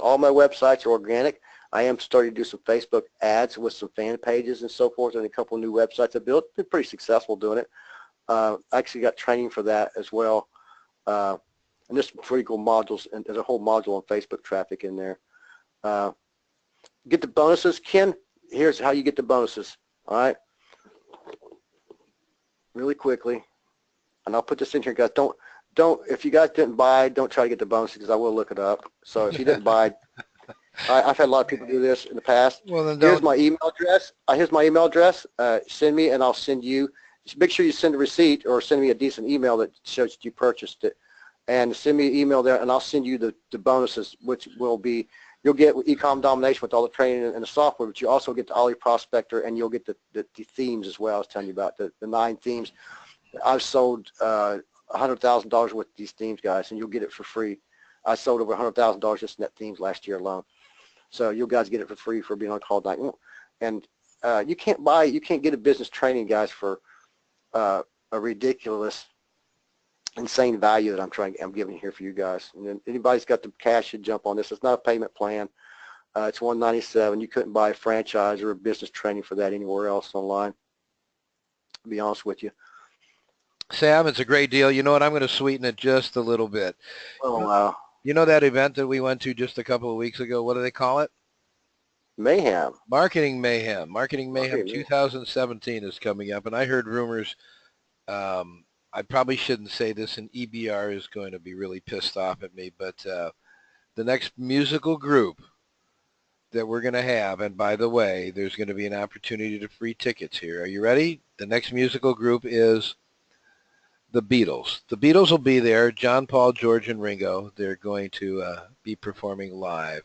all my websites are organic. I am starting to do some Facebook ads with some fan pages and so forth, and a couple of new websites I built. Been pretty successful doing it. I actually got training for that as well. And there's some pretty cool modules, and there's a whole module on Facebook traffic in there. Get the bonuses. Ken, here's how you get the bonuses. All right. Really quickly, and I'll put this in here, guys. If you guys didn't buy, don't try to get the bonuses because I will look it up. So if you didn't buy, I've had a lot of people do this in the past. Well, then here's my email address. Here's my email address. Send me, and I'll send you. Make sure you send a receipt or send me a decent email that shows that you purchased it. And send me an email there, and I'll send you the bonuses, which will be, you'll get ECOMM Domination with all the training and the software, but you also get the Ollie Prospector, and you'll get the themes as well. I was telling you about the 9 themes. I've sold $100,000 worth of these themes, guys, and you'll get it for free. I sold over $100,000 just in that themes last year alone. So you guys get it for free for being on call night. And you can't get a business training, guys, for a ridiculous, insane value that I'm giving here for you guys. And then anybody's got the cash should jump on this. It's not a payment plan. It's $197. You couldn't buy a franchise or a business training for that anywhere else online, to be honest with you. Sam, it's a great deal. You know what? I'm going to sweeten it just a little bit. Oh, wow. You know that event that we went to just a couple of weeks ago? What do they call it? Mayhem. Marketing Mayhem. Marketing Mayhem 2017 is coming up, and I heard rumors. I probably shouldn't say this, and EBR is going to be really pissed off at me, but the next musical group that we're going to have, and by the way, there's going to be an opportunity to free tickets here. Are you ready? The next musical group is the Beatles. The Beatles will be there. John, Paul, George, and Ringo. They're going to be performing live.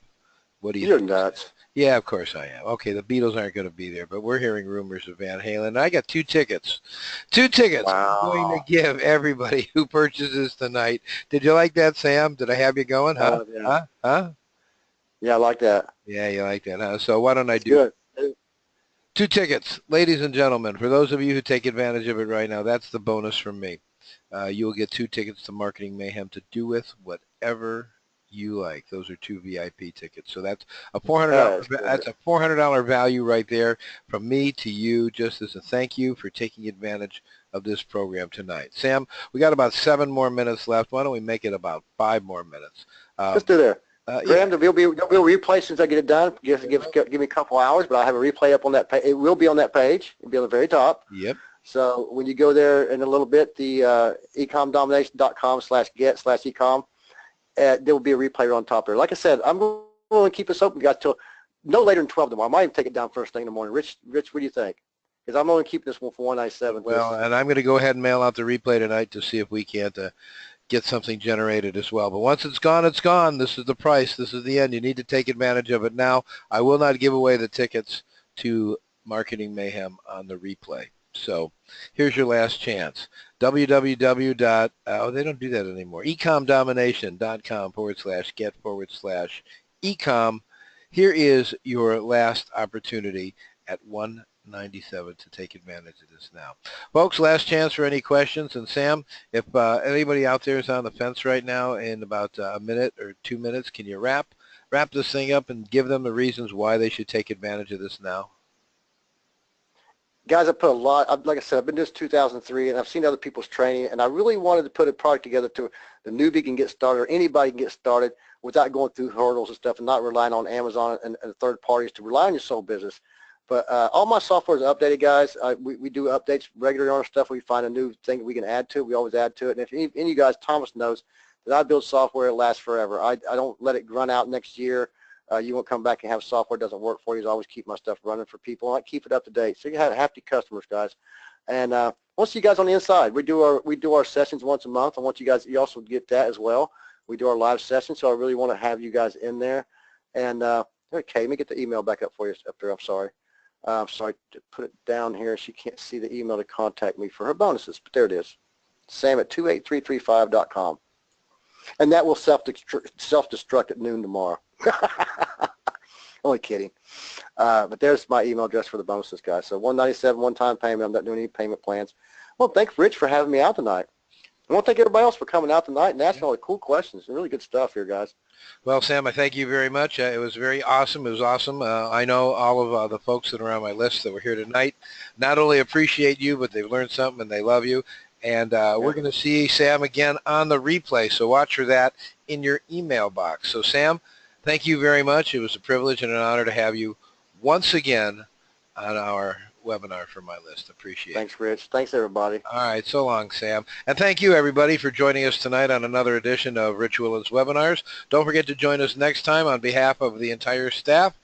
What do you think? You're nuts. Yeah, of course I am. Okay, the Beatles aren't going to be there, but we're hearing rumors of Van Halen. I got 2 tickets. 2 tickets Wow. I'm going to give everybody who purchases tonight. Did you like that, Sam? Did I have you going? Huh? Yeah. Huh? Yeah, I like that. Yeah, you like that, huh? So why don't I do Good. 2 tickets, ladies and gentlemen. For those of you who take advantage of it right now, that's the bonus from me. You will get 2 tickets to Marketing Mayhem to do with whatever you like. Those are 2 VIP tickets. So that's a $400. That's a $400 value right there from me to you, just as a thank you for taking advantage of this program tonight. Sam, we got about 7 more minutes left. Why don't we make it about 5 more minutes? Let's do there. Graham, Yeah. there'll be a replay since I get it done. Give me a couple hours, but I'll have a replay up on that page. It will be on that page. It'll be on the very top. Yep. So when you go there in a little bit, the ecommdomination.com/get/ecom, there will be a replay on top there. Like I said, I'm going to keep this open, guys, till no later than 12 tomorrow. I might even take it down first thing in the morning. Rich, what do you think? Because I'm only keeping this one for $197. Well, and I'm going to go ahead and mail out the replay tonight to see if we can't get something generated as well. But once it's gone, it's gone. This is the price. This is the end. You need to take advantage of it now. I will not give away the tickets to Marketing Mayhem on the replay. So here's your last chance. www. Oh, they don't do that anymore. ecommdomination.com/get/ecom. Here is your last opportunity at $197 to take advantage of this now. Folks, last chance for any questions. And Sam, if anybody out there is on the fence right now, in about a minute or 2 minutes, can you wrap this thing up and give them the reasons why they should take advantage of this now? Guys, I put a lot, like I said, I've been doing this 2003, and I've seen other people's training, and I really wanted to put a product together to the newbie can get started, or anybody can get started without going through hurdles and stuff, and not relying on Amazon and third parties to rely on your sole business. But all my software is updated, guys. We do updates regularly on our stuff. We find a new thing that we can add to it. We always add to it. And if any of you guys, Thomas knows that I build software that lasts forever. I don't let it run out next year. You won't come back and have software that doesn't work for you. I always keep my stuff running for people. I keep it up to date. So you have happy customers, guys. And I want to see you guys on the inside. We do our sessions once a month. I want you guys, you also get that as well. We do our live sessions, so I really want to have you guys in there. And okay, let me get the email back up for you up there. I'm sorry. I'm sorry to put it down here. She can't see the email to contact me for her bonuses, but there it is. Sam@28335.com. And that will self-destruct at noon tomorrow. Only kidding. But there's my email address for the bonuses, guys. So $197 one-time payment. I'm not doing any payment plans. Well, thanks, Rich, for having me out tonight. I want to thank everybody else for coming out tonight and asking all the cool questions. Really good stuff here, guys. Well, Sam, I thank you very much. It was very awesome. It was awesome. I know all of the folks that are on my list that were here tonight not only appreciate you, but they've learned something and they love you. And we're going to see Sam again on the replay, so watch for that in your email box. So, Sam, thank you very much. It was a privilege and an honor to have you once again on our webinar for my list. Appreciate it. Thanks, Rich. Thanks, everybody. All right, so long, Sam. And thank you, everybody, for joining us tonight on another edition of Rich Willen's Webinars. Don't forget to join us next time on behalf of the entire staff,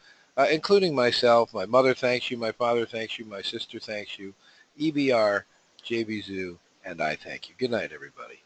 including myself. My mother thanks you, my father thanks you, my sister thanks you, EBR, JB Zoo, and I thank you. Good night, everybody.